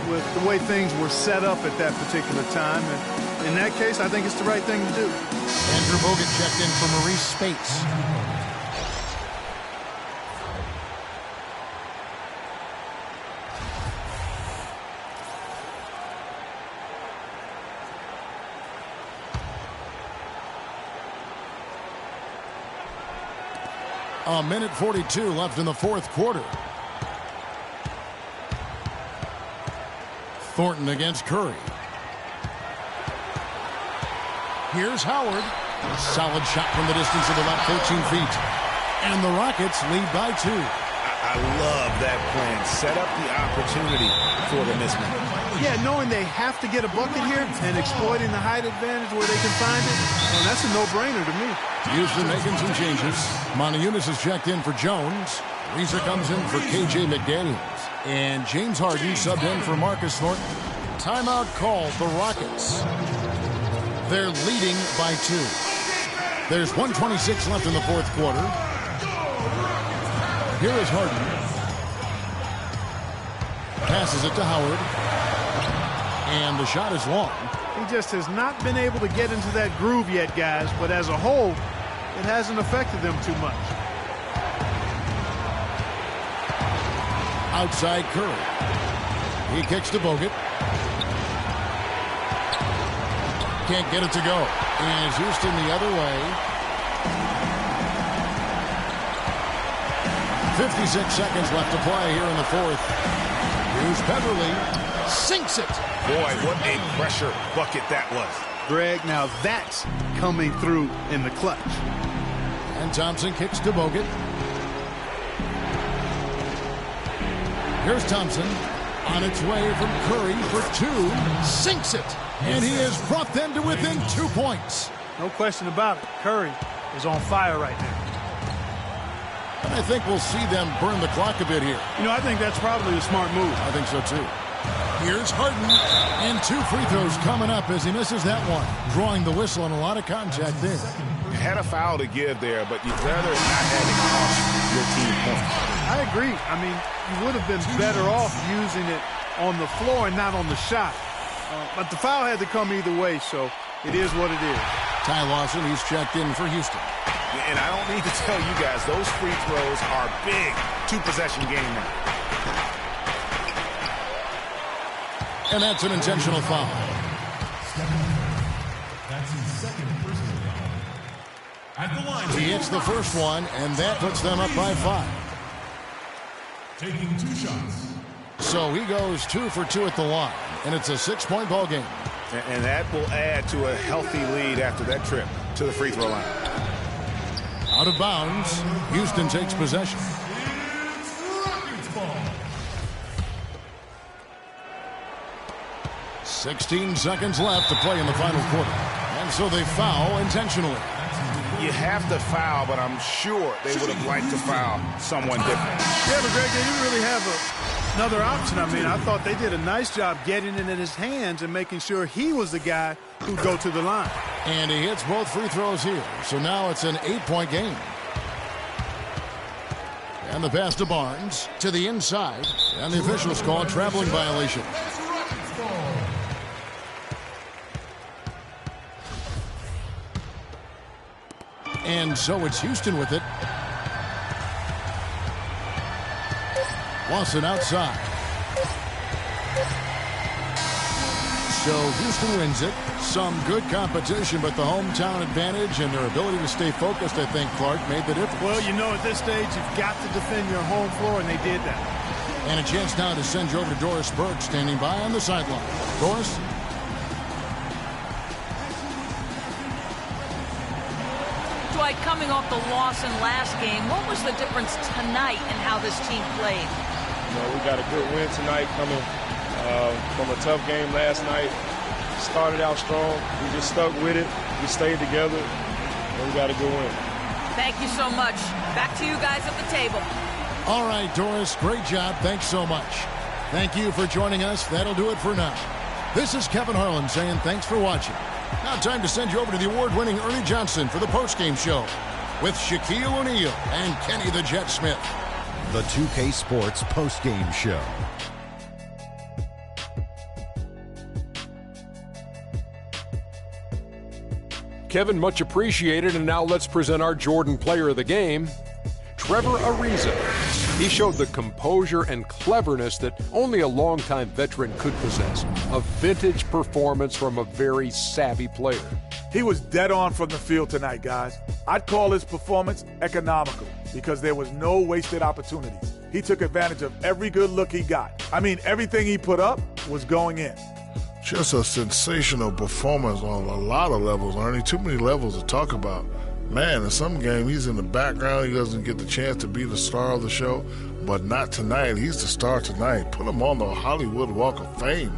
with the way things were set up at that particular time. And in that case, I think it's the right thing to do. Andrew Bogut checked in for Maurice Spates. A minute 42 left in the fourth quarter. Thornton against Curry. Here's Howard. A solid shot from the distance of about 14 feet. And the Rockets lead by 2. I love that plan. Set up the opportunity for the mismatch. Yeah, knowing they have to get a bucket here and exploiting the height advantage where they can find it, well, that's a no-brainer to me. Houston making some changes. Montezumas is checked in for Jones. Reeser comes in for KJ McDaniels. And James Harden subbed in for Marcus Thornton. Timeout called the Rockets. They're leading by 2. There's 1:26 left in the fourth quarter. Here is Harden. Passes it to Howard. And the shot is long. He just has not been able to get into that groove yet, guys. But as a whole, it hasn't affected them too much. Outside Curry. He kicks to Bogut. Can't get it to go. And Houston the other way. 56 seconds left to play here in the fourth. Here's Beverly. Sinks it. Boy, what a pressure bucket that was. Greg, now that's coming through in the clutch. And Thompson kicks to Bogut. Here's Thompson. On its way from Curry for 2. Sinks it. And he has brought them to within 2 points. No question about it. Curry is on fire right now. And I think we'll see them burn the clock a bit here. You know, I think that's probably a smart move. I think so, too. Here's Harden. And 2 free throws coming up as he misses that one. Drawing the whistle and a lot of contact there. You had a foul to give there, but you'd rather not have it cost your team points. I agree. I mean, you would have been better off using it on the floor and not on the shot. But the foul had to come either way, so it is what it is. Ty Lawson, he's checked in for Houston. And I don't need to tell you guys, those free throws are big. 2-possession game now. And that's an intentional foul. That's his second personal foul. At the line. He hits the first one, and that puts them up by 5. Taking 2 shots. So he goes 2 for 2 at the line, and it's a 6-point ball game. And that will add to a healthy lead after that trip to the free throw line. Out of bounds, Houston takes possession. It's Rockets ball. 16 seconds left to play in the final quarter. And so they foul intentionally. You have to foul, but I'm sure they would have liked to foul someone different. Yeah, but Greg, they didn't really have another option. I mean, I thought they did a nice job getting it in his hands and making sure he was the guy who'd go to the line. And he hits both free throws here. So now it's an 8-point game. And the pass to Barnes to the inside. And the officials call a traveling violation. And so it's Houston with it. Lawson outside. So Houston wins it. Some good competition, but the hometown advantage and their ability to stay focused, I think, Clark, made the difference. Well, you know, at this stage, you've got to defend your home floor, and they did that. And a chance now to send you over to Doris Burke, standing by on the sideline. Doris? Dwight, coming off the loss in last game, what was the difference tonight in how this team played? You know, we got a good win tonight coming from a tough game last night. Started out strong. We just stuck with it. We stayed together, and we got a good win. Thank you so much. Back to you guys at the table. All right, Doris, great job. Thanks so much. Thank you for joining us. That'll do it for now. This is Kevin Harlan saying thanks for watching. Now time to send you over to the award-winning Ernie Johnson for the postgame show with Shaquille O'Neal and Kenny the Jet Smith. The 2K Sports postgame show. Kevin, much appreciated, and now let's present our Jordan Player of the Game, Trevor Ariza. He showed the composure and cleverness that only a longtime veteran could possess. A vintage performance from a very savvy player. He was dead on from the field tonight, guys. I'd call his performance economical because there was no wasted opportunities. He took advantage of every good look he got. I mean, everything he put up was going in. Just a sensational performance on a lot of levels, Ernie. Too many levels to talk about. Man, in some game, he's in the background. He doesn't get the chance to be the star of the show, but not tonight. He's the star tonight. Put him on the Hollywood Walk of Fame.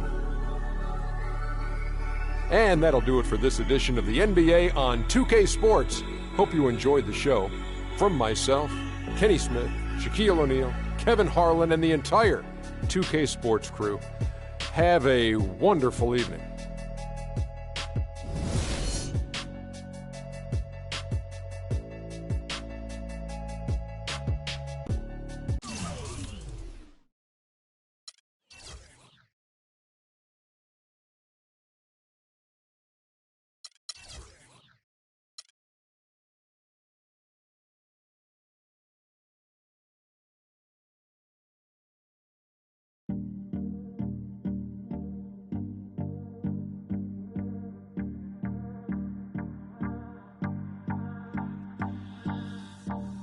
And that'll do it for this edition of the NBA on 2K Sports. Hope you enjoyed the show. From myself, Kenny Smith, Shaquille O'Neal, Kevin Harlan, and the entire 2K Sports crew, have a wonderful evening.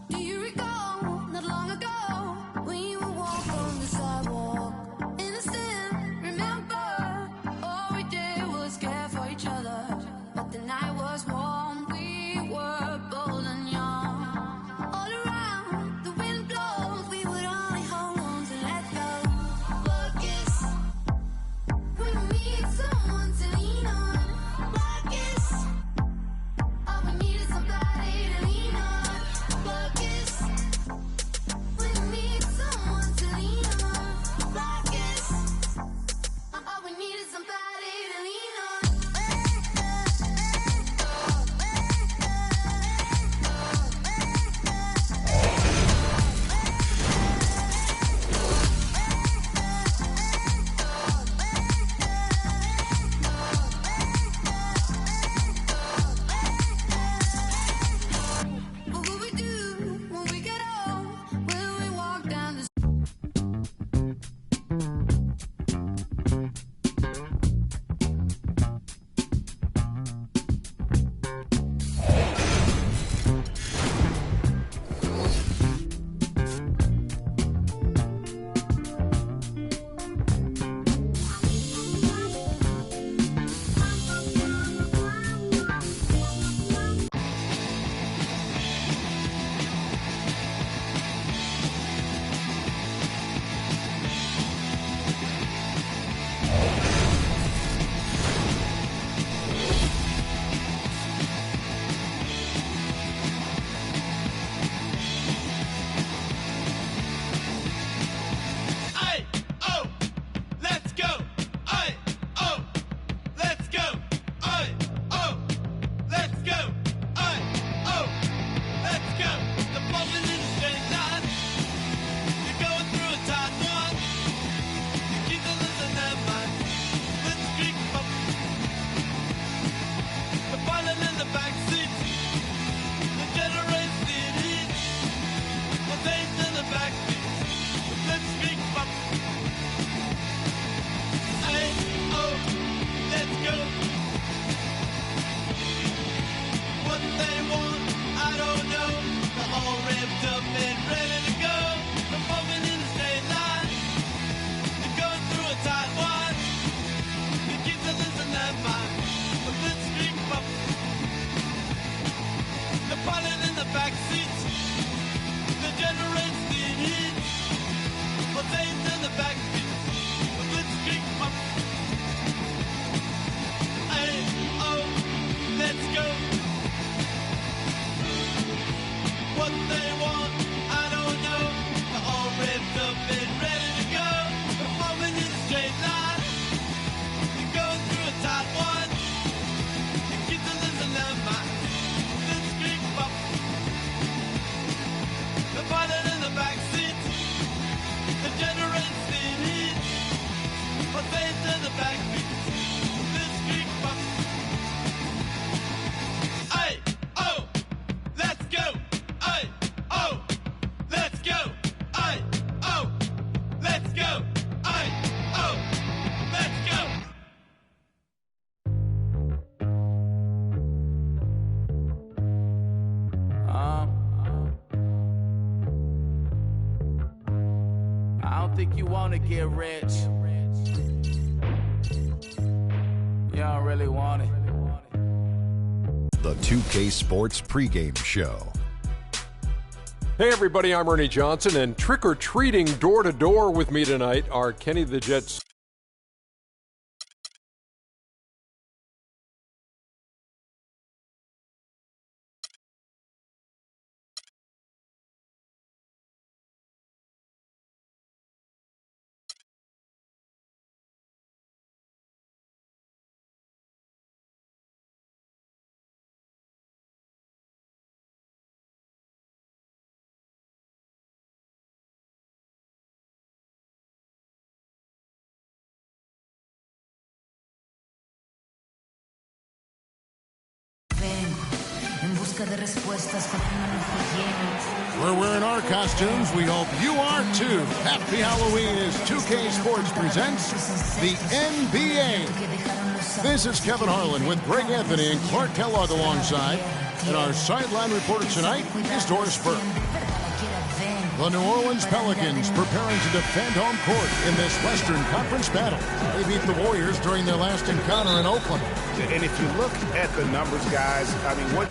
Do you recall not long ago when you would walk on the sidewalk? Innocent, remember, all we did was care for each other. But the night was warm, we were bold and young. All around, the wind blows, we would only hold on to let go. But guess we need someone to lean on. But guess all we need is somebody to lean on. But guess we need someone to lean on. But guess all we need is somebody to lean on. What will we do when we get home? Will we walk down the the back, we can see this street rock. Aye, oh, let's go. Aye, oh, let's go. Aye, oh, let's go. Aye, oh, let's go. I don't think you want to get rich. You don't really want it. The 2K Sports pregame show. Hey everybody, I'm Ernie Johnson, and trick-or-treating door-to-door with me tonight are Kenny the Jet De respuestas con un ojo lleno. We're wearing our costumes. We hope you are too. Happy Halloween as 2K Sports presents the NBA. This is Kevin Harlan with Greg Anthony and Clark Kellogg alongside. And our sideline reporter tonight is Doris Burke. The New Orleans Pelicans preparing to defend home court in this Western Conference battle. They beat the Warriors during their last encounter in Oakland. And if you look at the numbers, guys, I mean, what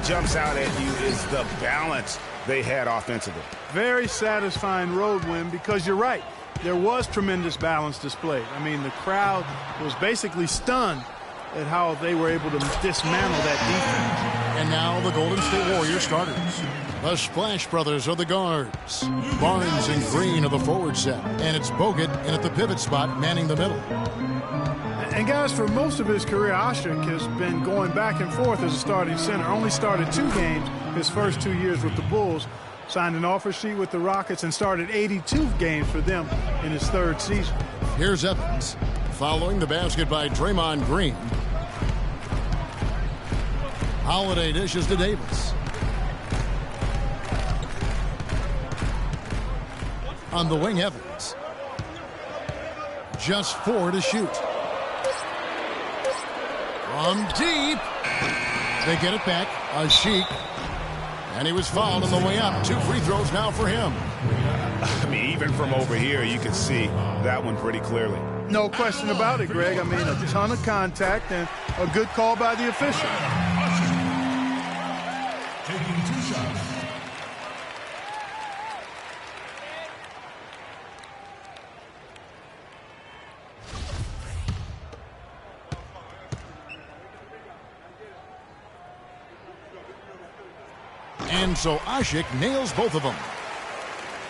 jumps out at you is the balance they had offensively. Very satisfying road win because you're right. There was tremendous balance displayed. I mean, the crowd was basically stunned at how they were able to dismantle that defense. And now the Golden State Warriors starters. The Splash Brothers are the guards. Barnes and Green are the forward set. And it's Bogut in at the pivot spot manning the middle. And guys, for most of his career, Ashik has been going back and forth as a starting center. Only started 2 games his first 2 years with the Bulls. Signed an offer sheet with the Rockets and started 82 games for them in his 3rd season. Here's Evans. Following the basket by Draymond Green. Holiday dishes to Davis. On the wing, Evans. Just 4 to shoot. From deep. They get it back. Ashik. And he was fouled on the way up. 2 free throws now for him. I mean, even from over here, you can see that one pretty clearly. No question about it, Greg. I mean, a ton of contact and a good call by the official. Taking 2 shots. And so Ashik nails both of them.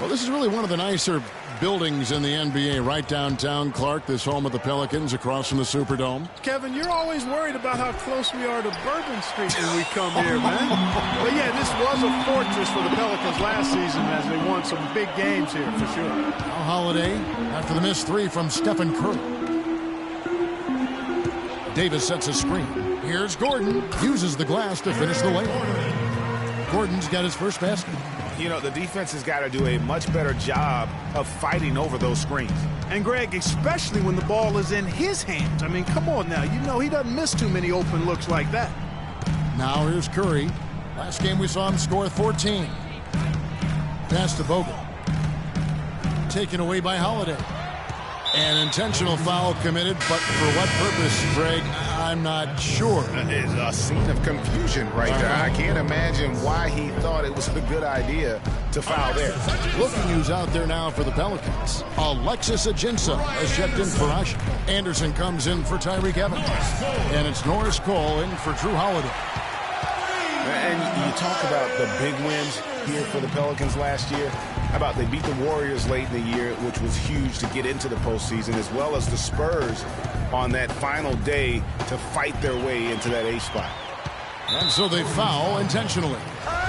Well, this is really one of the nicer buildings in the NBA right downtown, Clark, this home of the Pelicans across from the Superdome. Kevin, you're always worried about how close we are to Bourbon Street when we come here, man. But yeah, this was a fortress for the Pelicans last season as they won some big games here for sure. Now Holiday after the missed 3 from Stephen Curry. Davis sets a screen. Here's Gordon. Uses the glass to finish the layup. Gordon's got his first basket. You know, the defense has got to do a much better job of fighting over those screens. And, Greg, especially when the ball is in his hands. I mean, come on now. You know he doesn't miss too many open looks like that. Now here's Curry. Last game we saw him score 14. Pass to Bogut. Taken away by Holiday. An intentional foul committed, but for what purpose, Greg, I'm not sure. It's a scene of confusion right there. I can't imagine why he thought it was a good idea to foul there. Looking who's out there now for the Pelicans. Alexis Ajinça has checked in for Ashik. Anderson comes in for Tyreke Evans. And it's Norris Cole in for Drew Holiday. And you talk about the big wins here for the Pelicans last year. How about they beat the Warriors late in the year, which was huge to get into the postseason, as well as the Spurs on that final day to fight their way into that 8th spot. And so they foul intentionally.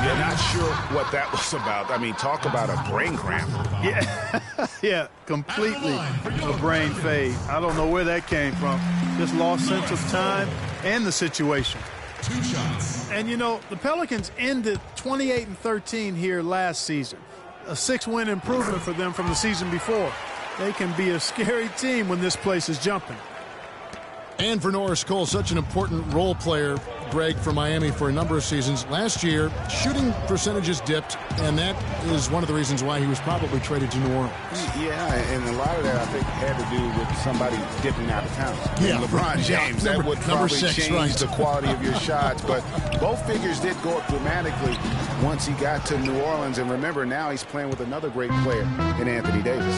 Yeah, not sure what that was about. I mean, talk about a brain cramp. Yeah, yeah, completely a brain fade. I don't know where that came from. Just lost sense of time and the situation. 2 shots. And, you know, the Pelicans ended 28-13 here last season. A 6-win improvement for them from the season before. They can be a scary team when this place is jumping. And for Norris Cole, such an important role player, Greg, for Miami for a number of seasons. Last year, shooting percentages dipped, and that is one of the reasons why he was probably traded to New Orleans. Yeah, and a lot of that, I think, had to do with somebody dipping out of town. Yeah, LeBron James, that would probably change the quality of your shots. But both figures did go up dramatically once he got to New Orleans. And remember, now he's playing with another great player in Anthony Davis.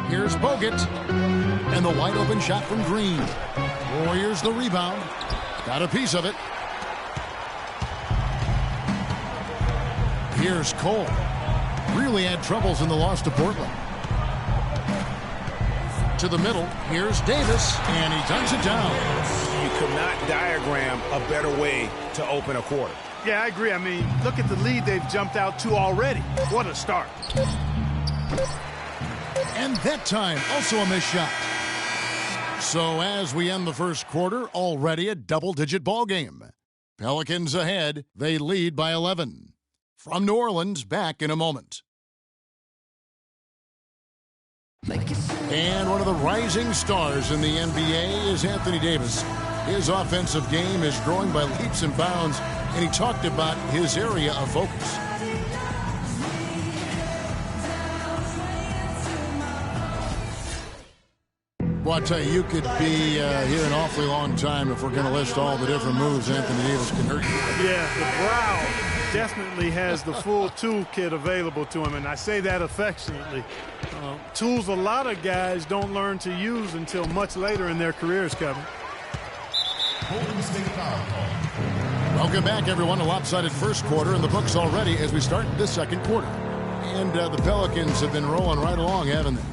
Here's Bogut. And the wide open shot from Green. Warriors the rebound. Got a piece of it. Here's Cole. Really had troubles in the loss to Portland. To the middle. Here's Davis. And he dunks it down. You could not diagram a better way to open a quarter. Yeah, I agree. I mean, look at the lead they've jumped out to already. What a start. And that time, also a missed shot. So as we end the first quarter, already a double-digit ball game. Pelicans ahead. They lead by 11. From New Orleans, back in a moment. And one of the rising stars in the NBA is Anthony Davis. His offensive game is growing by leaps and bounds, and he talked about his area of focus. Well, I tell you, you could be here an awfully long time if we're going to list all the different moves Anthony Davis can hurt you. Yeah, the Brow definitely has the full toolkit available to him, and I say that affectionately. Tools a lot of guys don't learn to use until much later in their careers, Kevin. Welcome back, everyone. A lopsided first quarter in the books already as we start the second quarter. And the Pelicans have been rolling right along, haven't they?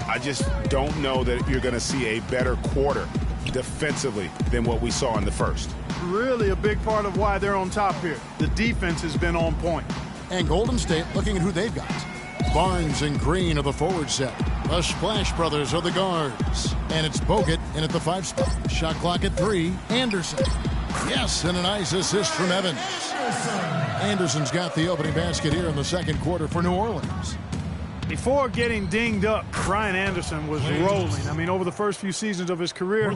I just don't know that you're going to see a better quarter defensively than what we saw in the first. Really a big part of why they're on top here. The defense has been on point. And Golden State looking at who they've got. Barnes and Green are the forward set. The Splash Brothers are the guards. And it's Bogut in at the 5 spot. Shot clock at 3. Anderson. Yes, and a nice assist from Evans. Anderson's got the opening basket here in the second quarter for New Orleans. Before getting dinged up, Brian Anderson was rolling. I mean, over the first few seasons of his career,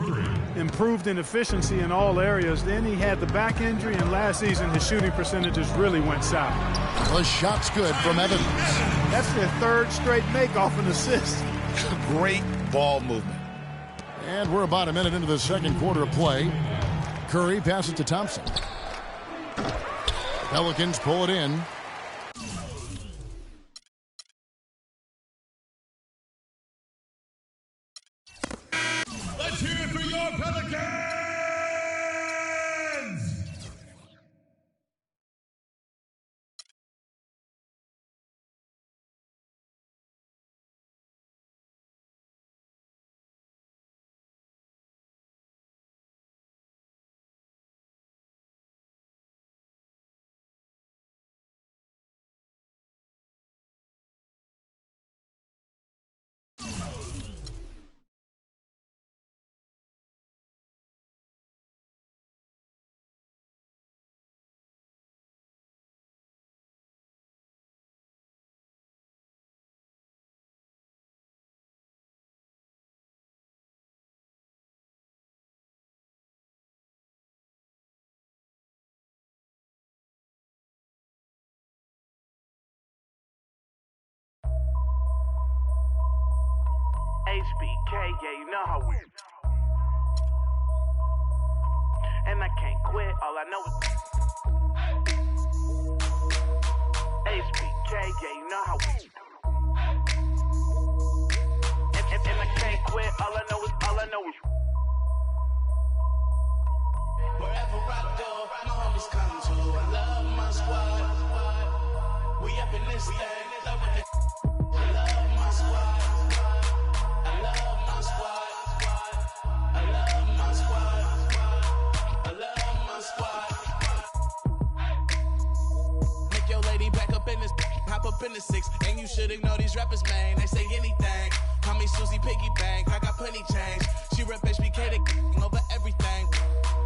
improved in efficiency in all areas. Then he had the back injury, and last season his shooting percentages really went south. The shot's good from Evans. That's their third straight make off an assist. Great ball movement. And we're about a minute into the second quarter of play. Curry passes to Thompson. Pelicans pull it in. Let's hear it for your Pelicans! HBK, yeah, you know how we. And I can't quit, all I know is. HBK, yeah, you know how we. And I can't quit, all I know is. Wherever I go, my homies come to. I love my squad. We up in this thing, loving it. I love my squad. up in the 6, and you should ignore these rappers, man. They say anything. Call me Susie Piggy Bank, I got plenty change. She rep HBK the over everything.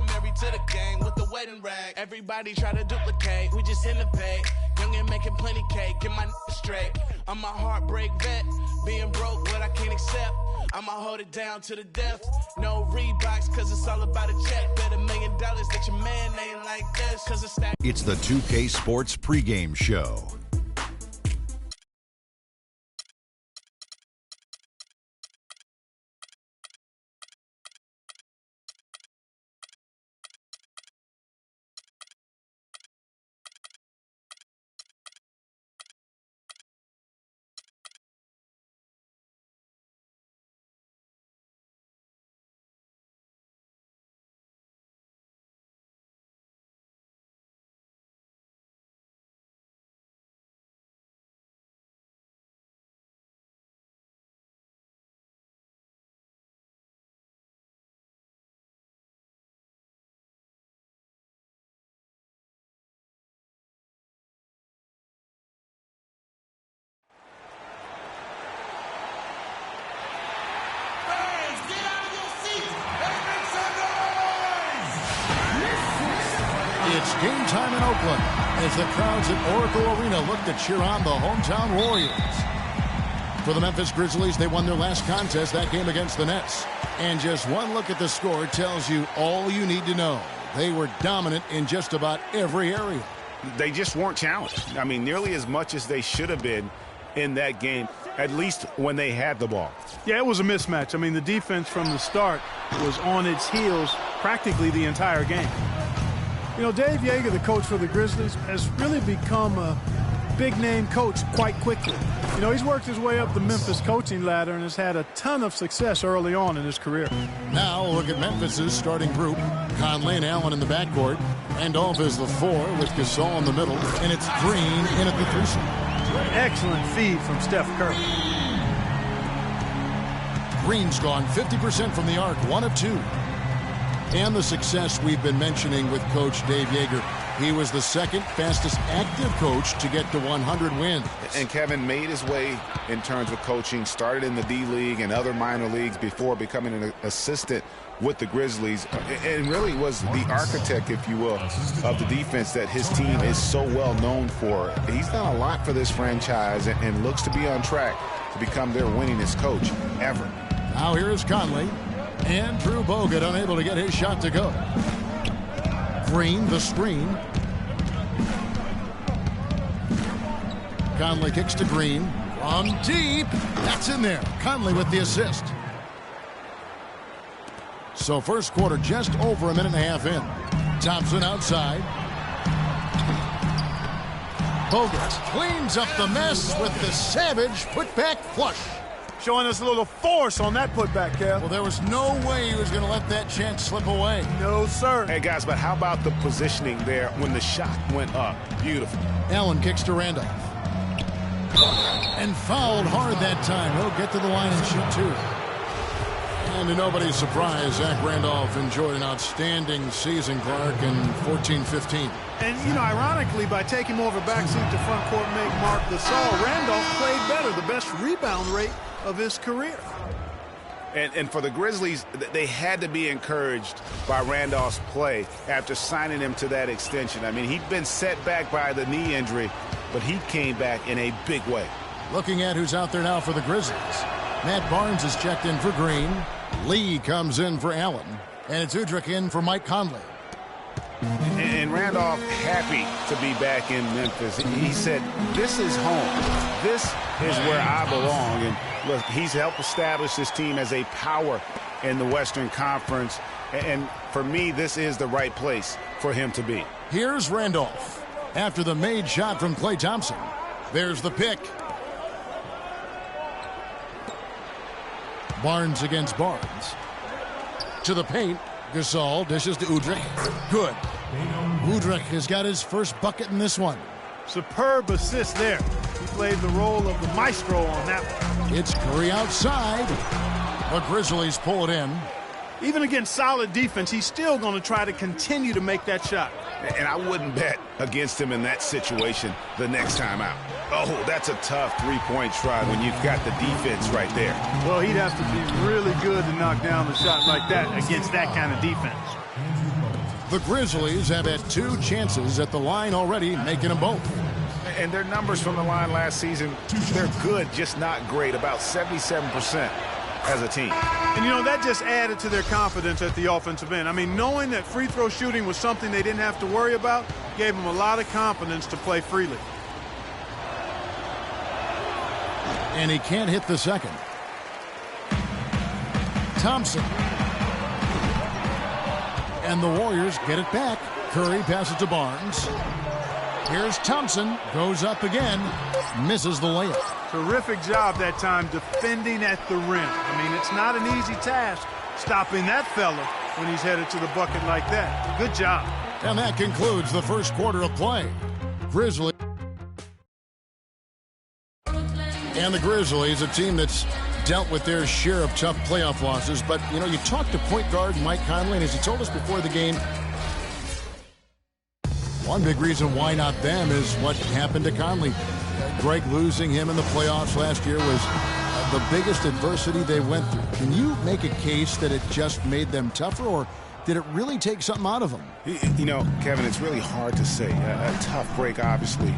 Married to the game with the wedding rag. Everybody try to duplicate, we just innovate. Young and making plenty cake, get my straight. I'm a heartbreak vet, being broke what I can't accept. I'ma hold it down to the death. No Reeboks, cause it's all about a check. Bet $1 million that your man ain't like this, cause it's that. It's the 2K Sports pregame show. It's game time in Oakland as the crowds at Oracle Arena look to cheer on the hometown Warriors. For the Memphis Grizzlies, they won their last contest, that game against the Nets. And just one look at the score tells you all you need to know. They were dominant in just about every area. They just weren't challenged. I mean, nearly as much as they should have been in that game, at least when they had the ball. Yeah, it was a mismatch. I mean, the defense from the start was on its heels practically the entire game. You know, Dave Yeager, the coach for the Grizzlies, has really become a big-name coach quite quickly. You know, he's worked his way up the Memphis coaching ladder and has had a ton of success early on in his career. Now look at Memphis's starting group. Conley and Allen in the backcourt. Randolph is the 4 with Gasol in the middle. And it's Green in at the 3 spot. Excellent feed from Steph Curry. Green's gone 50% from the arc, 1 of 2. And the success we've been mentioning with Coach Dave Yeager. He was the second fastest active coach to get to 100 wins. And Kevin made his way in terms of coaching, started in the D-League and other minor leagues before becoming an assistant with the Grizzlies, and really was the architect, if you will, of the defense that his team is so well known for. He's done a lot for this franchise and looks to be on track to become their winningest coach ever. Now here is Conley. And Drew Bogut unable to get his shot to go. Green, the screen. Conley kicks to Green. From deep. That's in there. Conley with the assist. So first quarter just over a minute and a half in. Thompson outside. Bogut cleans up the mess with the savage putback flush. Showing us a little force on that putback, Kev. Well, there was no way he was going to let that chance slip away. No, sir. Hey, guys, but how about the positioning there when the shot went up? Beautiful. Allen kicks to Randolph. And fouled hard that time. He'll get to the line and shoot 2. And to nobody's surprise, Zach Randolph enjoyed an outstanding season, Clark, in 14-15. And, you know, ironically, by taking more of a backseat to front court make Marc Gasol, Randolph played better, the best rebound rate of his career. And for the Grizzlies, they had to be encouraged by Randolph's play after signing him to that extension. I mean, he'd been set back by the knee injury, but he came back in a big way. Looking at who's out there now for the Grizzlies. Matt Barnes is checked in for Green. Lee comes in for Allen. And it's Udrih in for Mike Conley. And Randolph happy to be back in Memphis. He said, this is home. This is where I belong. And look, he's helped establish this team as a power in the Western Conference. And for me, this is the right place for him to be. Here's Randolph. After the made shot from Klay Thompson. There's the pick. Barnes against Barnes. To the paint. Gasol dishes to Udrih. Good. Udrih has got his first bucket in this one. Superb assist there. He played the role of the maestro on that one. It's Curry outside. The Grizzlies pull it in. Even against solid defense, he's still going to try to continue to make that shot. And I wouldn't bet against him in that situation the next time out. Oh, that's a tough three-point try when you've got the defense right there. Well, he'd have to be really good to knock down a shot like that against that kind of defense. The Grizzlies have had 2 chances at the line already, making them both. And their numbers from the line last season, they're good, just not great, about 77% as a team. And, you know, that just added to their confidence at the offensive end. I mean, knowing that free throw shooting was something they didn't have to worry about gave them a lot of confidence to play freely. And he can't hit the second. Thompson. And the Warriors get it back. Curry passes to Barnes. Here's Thompson. Goes up again. Misses the layup. Terrific job that time defending at the rim. I mean, it's not an easy task stopping that fella when he's headed to the bucket like that. Good job. And that concludes the first quarter of play. Grizzlies. And the Grizzlies, a team that's dealt with their share of tough playoff losses. But, you know, you talked to point guard Mike Conley, and as he told us before the game, one big reason why not them is what happened to Conley. Greg losing him in the playoffs last year was the biggest adversity they went through. Can you make a case that it just made them tougher, or did it really take something out of them? You know, Kevin, it's really hard to say. A tough break, obviously,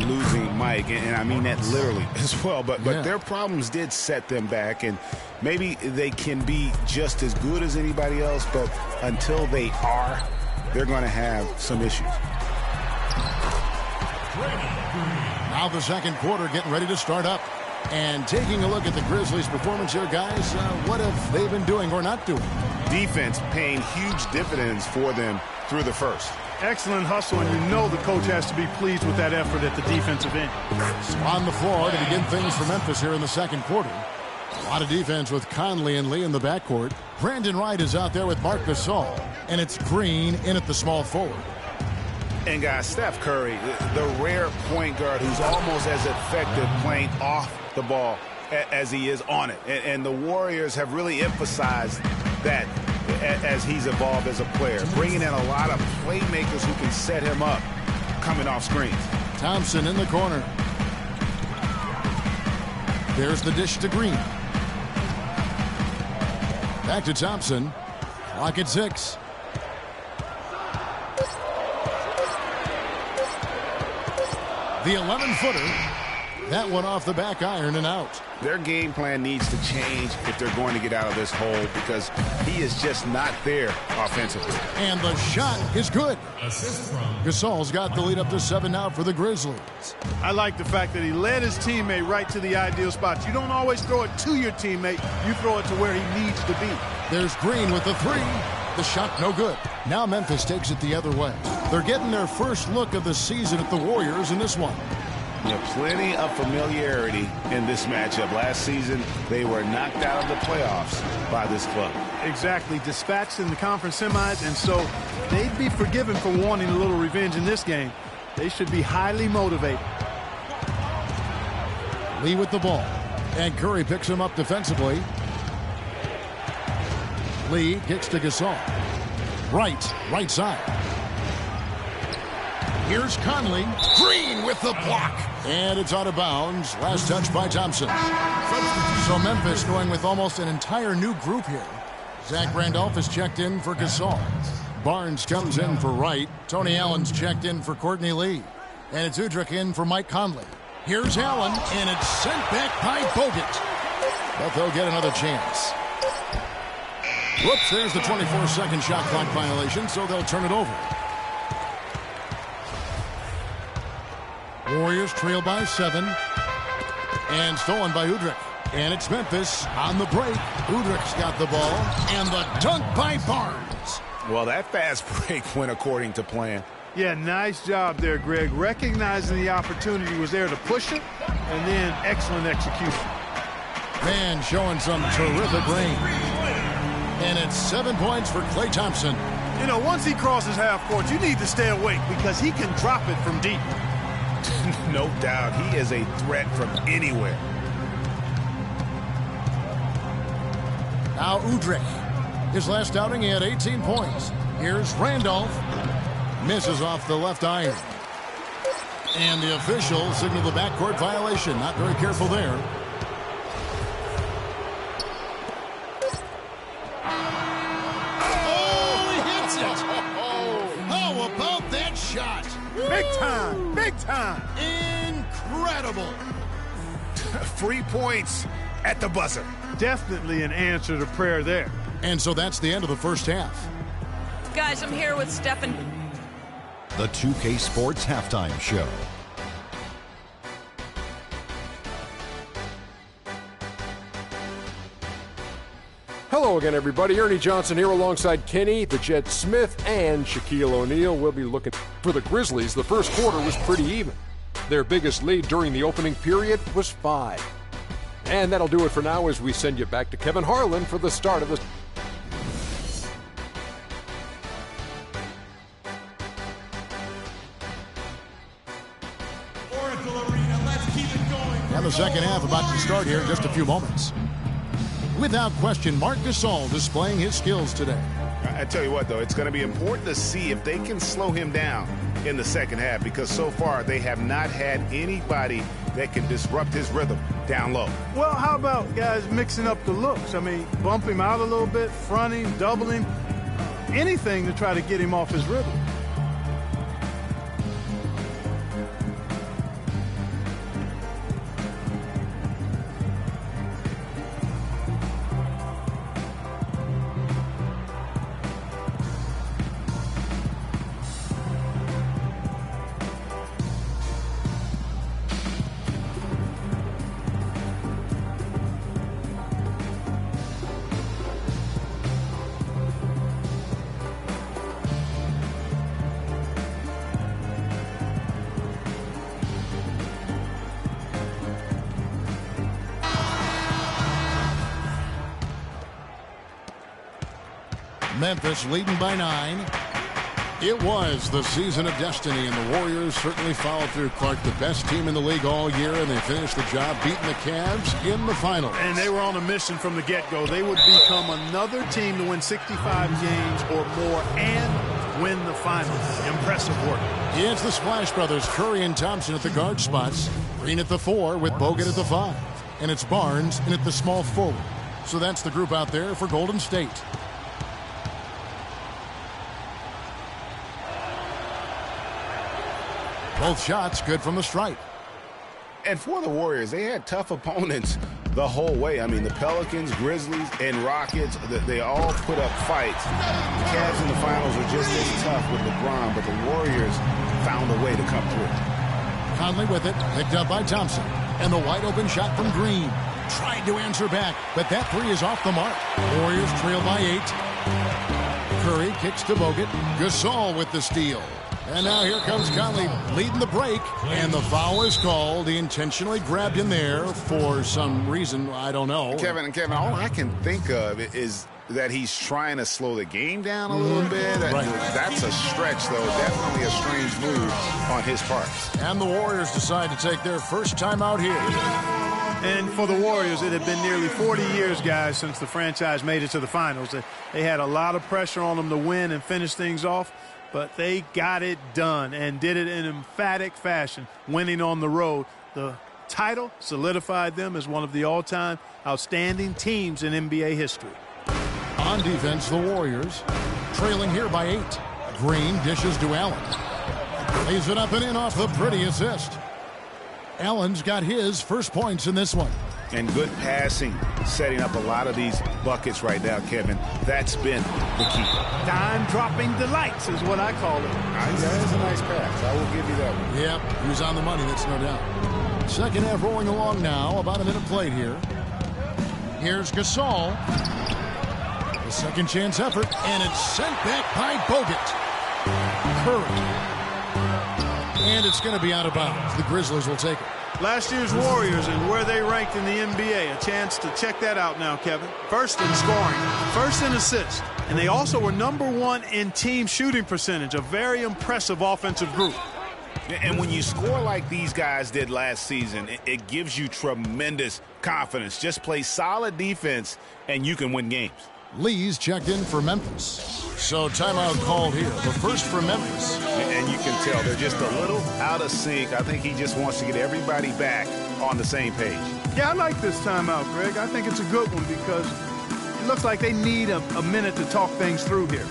losing Mike, and I mean that literally as well. But their problems did set them back, and maybe they can be just as good as anybody else, but until they are, they're going to have some issues. Now the second quarter getting ready to start up. And taking a look at the Grizzlies' performance here, guys, what have they been doing or not doing? Defense paying huge dividends for them through the first. Excellent hustle, and you know the coach has to be pleased with that effort at the defensive end. So on the floor to begin things for Memphis here in the second quarter. A lot of defense with Conley and Lee in the backcourt. Brandon Wright is out there with Marc Gasol, and it's Green in at the small forward. And guys, Steph Curry, the rare point guard who's almost as effective playing off the ball as he is on it. And the Warriors have really emphasized that as he's evolved as a player, bringing in a lot of playmakers who can set him up coming off screens. Thompson in the corner. There's the dish to Green. Back to Thompson. Clock at 6. The 11-footer. That one off the back iron and out. Their game plan needs to change if they're going to get out of this hole, because he is just not there offensively. And the shot is good. Gasol's got the lead up to 7 now for the Grizzlies. I like the fact that he led his teammate right to the ideal spot. You don't always throw it to your teammate. You throw it to where he needs to be. There's Green with the 3. The shot no good. Now Memphis takes it the other way. They're getting their first look of the season at the Warriors in this one. Plenty of familiarity in this matchup. Last season, they were knocked out of the playoffs by this club. Exactly. Dispatched in the conference semis, and so they'd be forgiven for wanting a little revenge in this game. They should be highly motivated. Lee with the ball. And Curry picks him up defensively. Lee kicks to Gasol. Right side. Here's Conley. Green with the block. And it's out of bounds. Last touch by Thompson. So Memphis going with almost an entire new group here. Zach Randolph is checked in for Gasol. Barnes comes in for Wright. Tony Allen's checked in for Courtney Lee. And it's Udrich in for Mike Conley. Here's Allen, and it's sent back by Bogut. But they'll get another chance. Whoops, there's the 24-second shot clock violation, so they'll turn it over. Warriors trail by 7. And stolen by Udrich. And it's Memphis on the break. Udrich's got the ball. And the dunk by Barnes. Well, that fast break went according to plan. Yeah, nice job there, Greg. Recognizing the opportunity was there to push it, and then excellent execution. Man showing some terrific range. And it's 7 points for Klay Thompson. You know, once he crosses half court, you need to stay awake because he can drop it from deep. No doubt. He is a threat from anywhere. Now Udrich. His last outing, he had 18 points. Here's Randolph. Misses off the left iron. And the official signaled the backcourt violation. Not very careful there. Oh, he hits it. How about that shot? Big time. Big time. Incredible. 3 points at the buzzer. Definitely an answer to prayer there. And so that's the end of the first half. Guys, I'm here with Stephen. The 2K Sports Halftime Show. Hello again, everybody. Ernie Johnson here alongside Kenny, the Jet Smith, and Shaquille O'Neal. We'll be looking for the Grizzlies. The first quarter was pretty even. Their biggest lead during the opening period was 5. And that'll do it for now as we send you back to Kevin Harlan for the start of the... And the second half about to start here in just a few moments. Without question, Marc Gasol displaying his skills today. I tell you what, though, it's going to be important to see if they can slow him down in the second half, because so far they have not had anybody that can disrupt his rhythm down low. Well, how about guys mixing up the looks? I mean, bump him out a little bit, front him, double him, anything to try to get him off his rhythm. Memphis leading by 9. It was the season of destiny, and the Warriors certainly followed through. Clark, the best team in the league all year, and they finished the job beating the Cavs in the finals. And they were on a mission from the get-go. They would become another team to win 65 games or more and win the finals. Impressive work. It's the Splash Brothers, Curry and Thompson at the guard spots. Green at the 4 with Bogut at the 5. And it's Barnes in at the small forward. So that's the group out there for Golden State. Both shots good from the stripe. And for the Warriors, they had tough opponents the whole way. I mean, the Pelicans, Grizzlies, and Rockets, they all put up fights. The Cavs in the finals were just as tough with LeBron, but the Warriors found a way to come through. Conley with it, picked up by Thompson. And the wide open shot from Green. Tried to answer back, but that 3 is off the mark. Warriors trail by 8. Curry kicks to Bogut. Gasol with the steal. And now here comes Conley leading the break, and the foul is called. He intentionally grabbed him there for some reason, I don't know. Kevin, all I can think of is that he's trying to slow the game down a little bit. Right. That's a stretch, though. Definitely a strange move on his part. And the Warriors decide to take their first time out here. And for the Warriors, it had been nearly 40 years, guys, since the franchise made it to the finals. They had a lot of pressure on them to win and finish things off. But they got it done and did it in emphatic fashion, winning on the road. The title solidified them as one of the all-time outstanding teams in NBA history. On defense, the Warriors trailing here by 8. Green dishes to Allen. Lays it up and in off the pretty assist. Allen's got his first points in this one. And good passing, setting up a lot of these buckets right now, Kevin. That's been the key. Dime-dropping delights is what I call it. That is a nice pass. I will give you that one. Yep, he was on the money, that's no doubt. Second half rolling along now, about a minute played here. Here's Gasol. The second chance effort, and it's sent back by Bogut. Curry. And it's going to be out of bounds. The Grizzlies will take it. Last year's Warriors and where they ranked in the NBA. A chance to check that out now, Kevin. First in scoring, first in assists, and they also were #1 in team shooting percentage. A very impressive offensive group. And when you score like these guys did last season, it gives you tremendous confidence. Just play solid defense, and you can win games. Lee's checked in for Memphis. So timeout called here, the first for Memphis. And you can tell they're just a little out of sync. I think he just wants to get everybody back on the same page. Yeah, I like this timeout, Greg. I think it's a good one because it looks like they need a minute to talk things through here.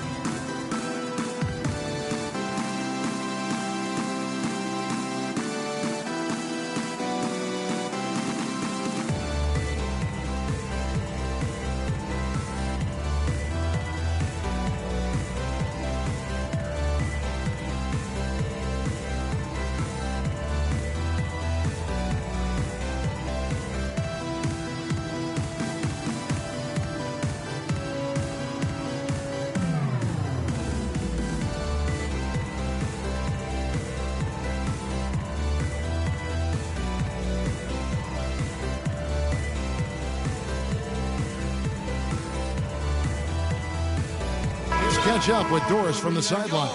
Catch up with Doris from the sideline.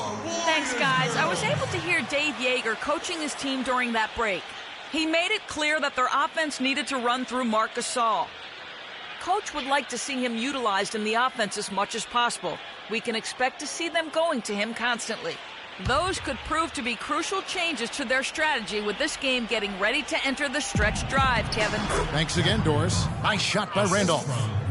Thanks, guys. I was able to hear Dave Yeager coaching his team during that break. He made it clear that their offense needed to run through Marc Gasol. Coach would like to see him utilized in the offense as much as possible. We can expect to see them going to him constantly. Those could prove to be crucial changes to their strategy with this game getting ready to enter the stretch drive, Kevin. Thanks again, Doris. Nice shot by Randolph.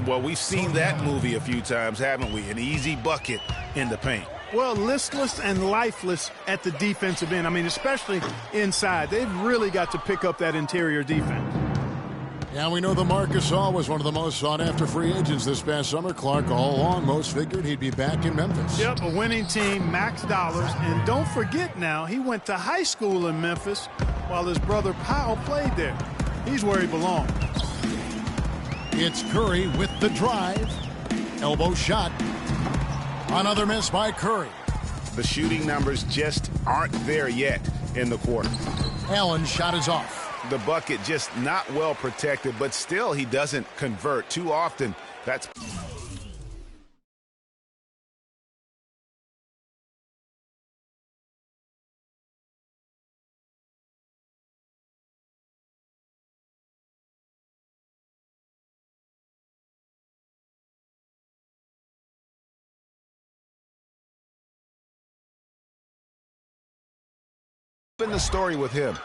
Well, we've seen that movie a few times, haven't we? An easy bucket in the paint. Well, listless and lifeless at the defensive end. I mean, especially inside. They've really got to pick up that interior defense. Yeah, we know that Marc Gasol was one of the most sought-after free agents this past summer. Clark, all along, most figured he'd be back in Memphis. Yep, a winning team, max dollars. And don't forget now, he went to high school in Memphis while his brother Powell played there. He's where he belongs. It's Curry with the drive. Elbow shot. Another miss by Curry. The shooting numbers just aren't there yet in the quarter. Allen's shot is off. The bucket just not well protected, but still he doesn't convert too often. That's been the story with him.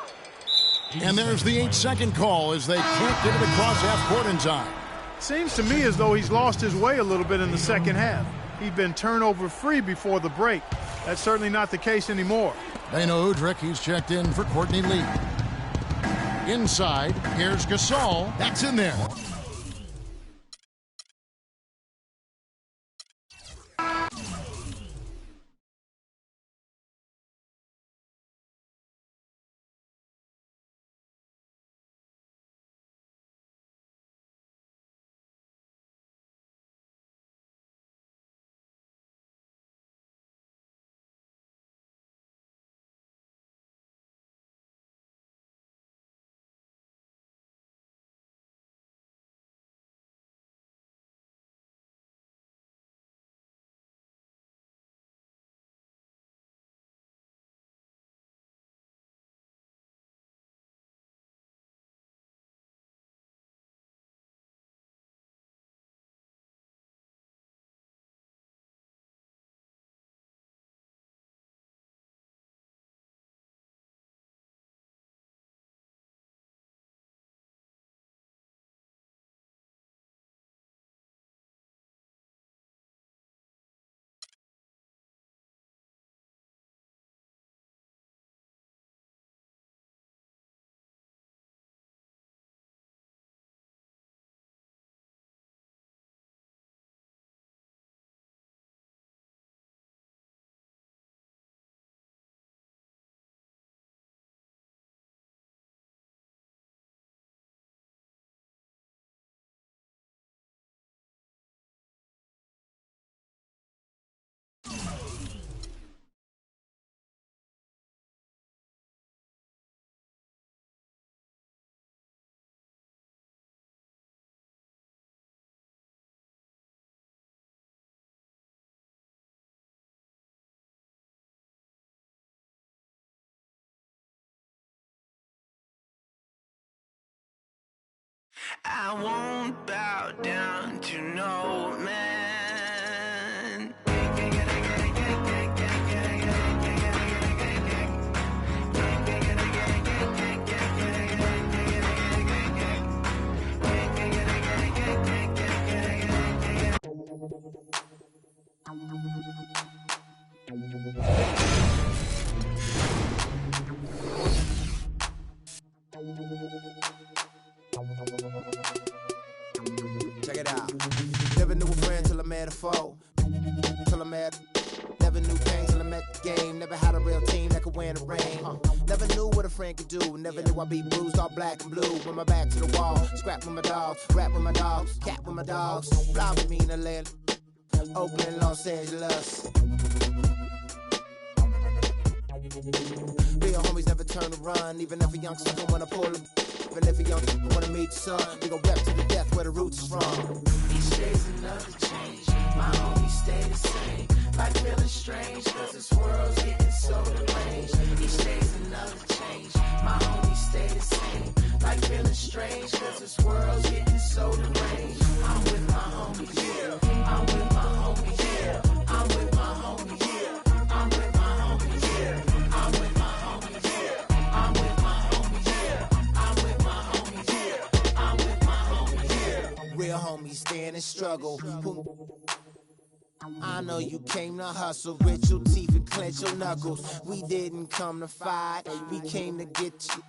And there's the 8-second call as they can't get it across half court in time. Seems to me as though he's lost his way a little bit in the second half. He'd been turnover free before the break. That's certainly not the case anymore. Dano Udrich, he's checked in for Courtney Lee. Inside, here's Gasol. That's in there. I won't bow down to no man. Check it out. Never knew a friend till I met a foe. Till I met. Never knew pain till I met the game. Never had a real team that could win the rain. Never knew what a friend could do. Never knew I'd be bruised all black and blue. With my back to the wall. Scrap with my dogs. Rap with my dogs. Cat with my dogs. Fly with me in Atlanta. Oakland, Los Angeles. Real homies never turn to run. Even if a young sucker wanna pull them. Even if a young sucker wanna meet the sun. We gon' rep to the death where the roots is from. Each day's another change. My homies stay the same. Like feeling strange, cause this world's getting so deranged. Each day's another change. My homies stay the same. Like feeling strange, cause this world's getting so deranged. I'm with my homies, yeah. I'm with my homies, yeah. I'm with my homies, yeah. I'm with my homies, yeah. I'm with my homies, yeah. I'm with my homies, yeah. I'm with my homies, yeah. I'm with my homies, yeah. Real homies stand and struggle. I know you came to hustle, grit your teeth and clench your knuckles. We didn't come to fight, we came to get you.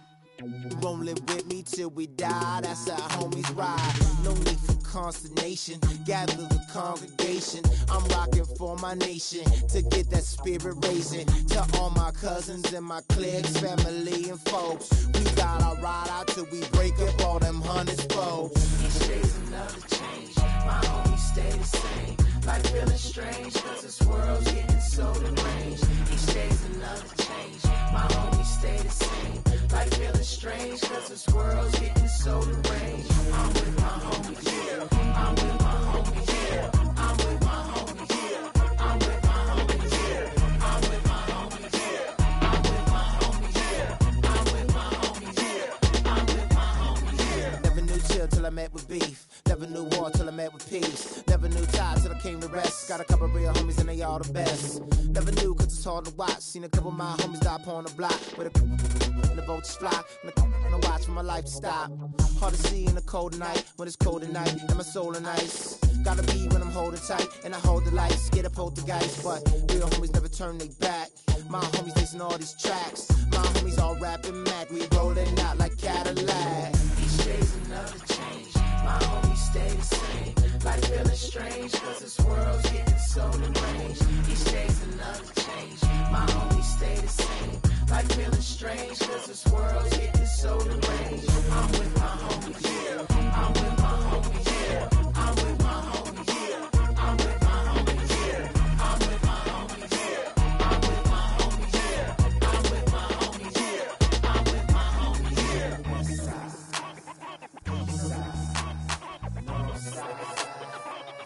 Rolling with me till we die, that's how homies ride. No need for consternation, gather the congregation. I'm rocking for my nation, to get that spirit raising. To all my cousins and my cliques, family and folks. We gotta ride out till we break up all them hundreds folks. Each day's another change, my homies stay the same. Like feeling strange, cause this world's getting so deranged. Each day's another change, my homies stay the same. Like feeling strange, cause this world's getting so deranged. I'm with my homies, yeah. I'm with my homies, yeah. I'm with my homies, yeah. I'm with my homies, yeah. I'm with my homies, yeah. I'm with my homies, yeah. I'm with my homies, yeah. I'm with my homies, yeah. Never knew chill till I met with beef. Never knew war till I met with peace. Never knew time till I came to rest. Got a couple real homies and they all the best. Never knew cause it's hard to watch. Seen a couple of my homies die upon the block. With a and the vultures fly. And I watch for my life to stop. Hard to see in the cold night. When it's cold at night and my soul in ice. Gotta be when I'm holding tight. And I hold the lights. Get a poltergeist. But real homies never turn they back. My homies listen all these tracks. My homies all rapping Mac. We rolling out like Cadillac. Each day's another change. My homies stay the same. Like feeling strange, cause this world's getting so deranged. Each day's another change. My homies stay the same. Like feeling strange, cause this world's getting so deranged. I'm with my homies, yeah. I'm with my homies, yeah. I'm with my homies, yeah. I'm with my homies, yeah. I'm with my homies, yeah. I'm with my homies, yeah. I'm with my homies, yeah. I'm with my homies, yeah. West side, east side, north side,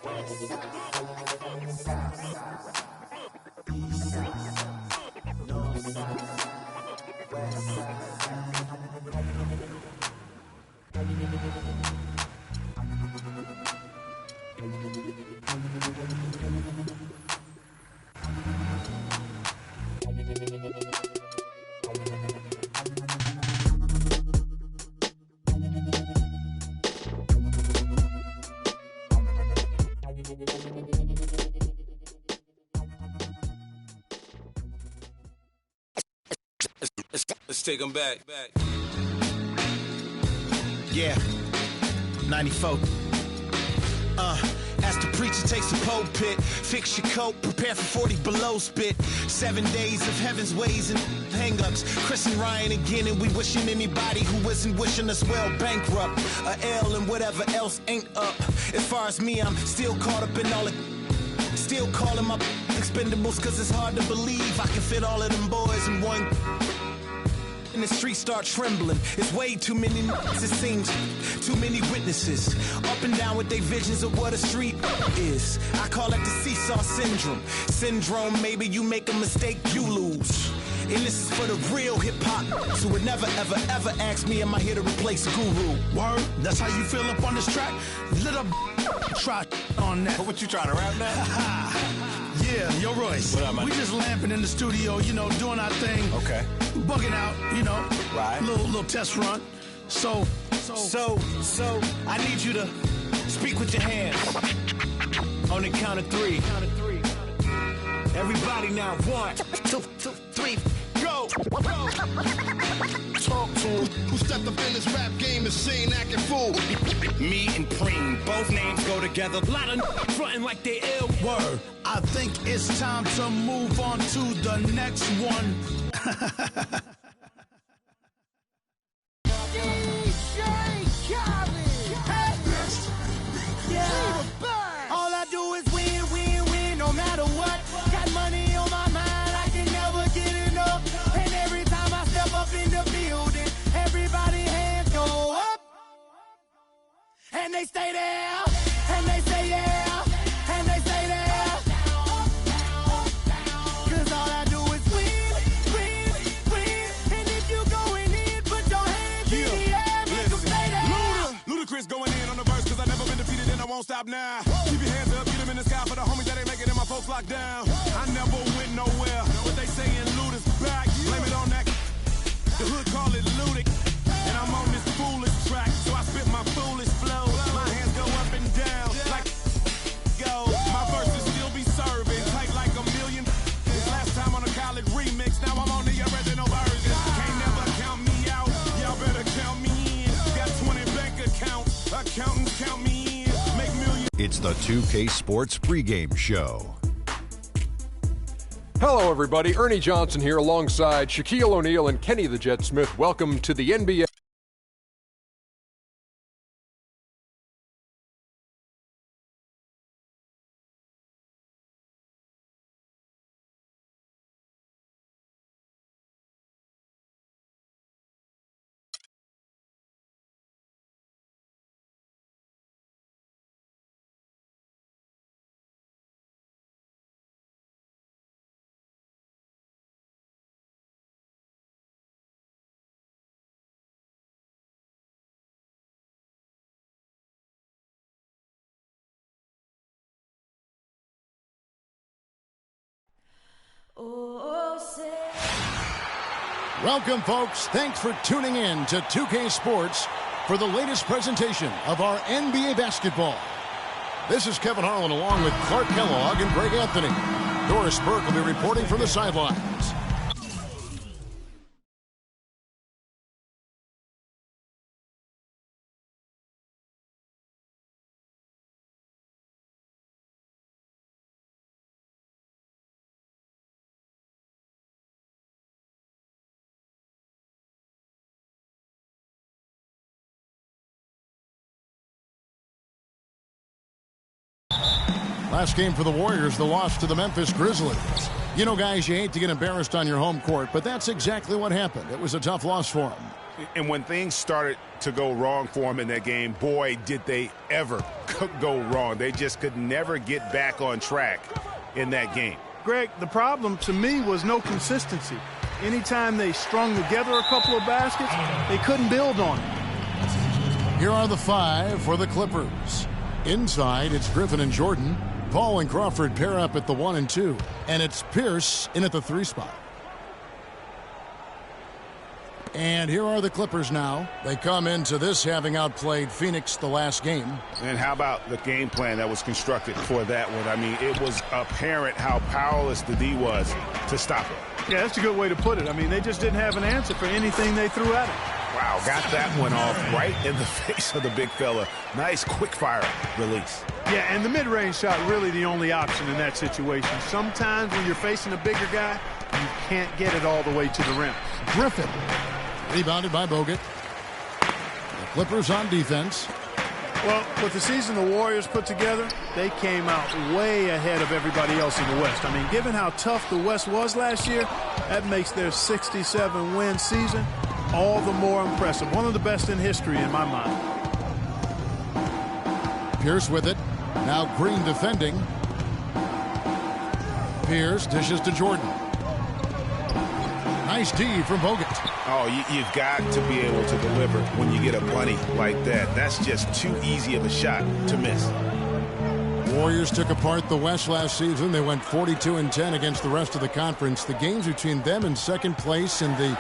west side, south side, east side, north side, west side. Let's take them back. Yeah, 94. As the preacher takes the pulpit, fix your coat, prepare for 40 below spit. 7 days of heaven's ways and hang-ups. Chris and Ryan again, and we wishing anybody who isn't wishing us well bankrupt. A L and whatever else ain't up. As far as me, I'm still caught up in all it. Still calling my expendables, cause it's hard to believe I can fit all of them boys in one. And the streets start trembling. It's way too many it seems. Too many witnesses. Up and down with their visions of what a street is. I call it the seesaw syndrome. Syndrome, maybe you make a mistake, you lose. And this is for the real hip-hop. So would never, ever, ever ask me, am I here to replace a guru? Word? That's how you feel up on this track? Little try on that. What you trying to rap now? Yeah, yo, Royce. What up, man? We just lamping in the studio, you know, doing our thing. Okay. Bugging out, you know. Right. Little test run. So, I need you to speak with your hands. On the count of three. Everybody now, 1, 2, 3, go! Talk to him. Who stepped up in this rap game and saying acting fool? Me and Preem, both names go together. A lot of frontin' like they ill. Word. I think it's time to move on to the next one. All I do is win, win, win, no matter what. Got money on my mind, I can never get enough. And every time I step up in the building, everybody hands go up. And they stay there, and they say yeah, and they stay there. Cause all I do is win, win, win. And if you going in, put your hands in the air, make them stay there. Ludacris going in on the verse, cause I never been defeated and I won't stop now. Keep your hands up, get them in the sky for the homies that ain't making it, my folks locked down. I never went nowhere, but they saying Luda's back. Blame it on that. The hood call it Ludic. And I'm on this foolish track, so I spit my foolish flow. My hands go up and down like go. My verses still be serving, tight like a million. Last time on a college remix, now I'm on the original version. Can't never count me out, y'all better count me in. Got 20 bank accounts, accountants count me in. Make millions. It's the 2K Sports pregame show. Hello, everybody. Ernie Johnson here alongside Shaquille O'Neal and Kenny the Jet Smith. Welcome to the NBA. Welcome, folks. Thanks for tuning in to 2K Sports for the latest presentation of our NBA basketball. This is Kevin Harlan along with Clark Kellogg and Greg Anthony. Doris Burke will be reporting from the sidelines. Last game for the Warriors, the loss to the Memphis Grizzlies. You know, guys, you hate to get embarrassed on your home court, but that's exactly what happened. It was a tough loss for them. And when things started to go wrong for them in that game, boy, did they ever go wrong. They just could never get back on track in that game. Greg, the problem to me was no consistency. Anytime they strung together a couple of baskets, they couldn't build on it. Here are the five for the Clippers. Inside, it's Griffin and Jordan. Paul and Crawford pair up at the 1 and 2. And it's Pierce in at the 3 spot. And here are the Clippers now. They come into this having outplayed Phoenix the last game. And how about the game plan that was constructed for that one? I mean, it was apparent how powerless the D was to stop it. Yeah, that's a good way to put it. I mean, they just didn't have an answer for anything they threw at him. Wow, got that one off right in the face of the big fella. Nice quick fire release. Yeah, and the mid-range shot really the only option in that situation. Sometimes when you're facing a bigger guy, you can't get it all the way to the rim. Griffin, rebounded by Bogut. The Clippers on defense. Well, with the season the Warriors put together, they came out way ahead of everybody else in the West. I mean, given how tough the West was last year, that makes their 67-win season all the more impressive. One of the best in history in my mind. Pierce with it. Now Green defending. Pierce dishes to Jordan. Nice D from Bogut. Oh, you've got to be able to deliver when you get a bunny like that. That's just too easy of a shot to miss. Warriors took apart the West last season. They went 42-10 against the rest of the conference. The games between them and second place in the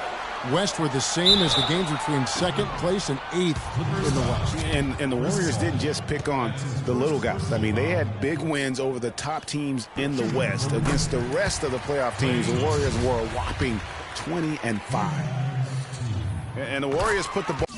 West were the same as the games between second place and 8th in the West. And the Warriors didn't just pick on the little guys. I mean, they had big wins over the top teams in the West. Against the rest of the playoff teams, the Warriors were a whopping 20-5. And the Warriors put the ball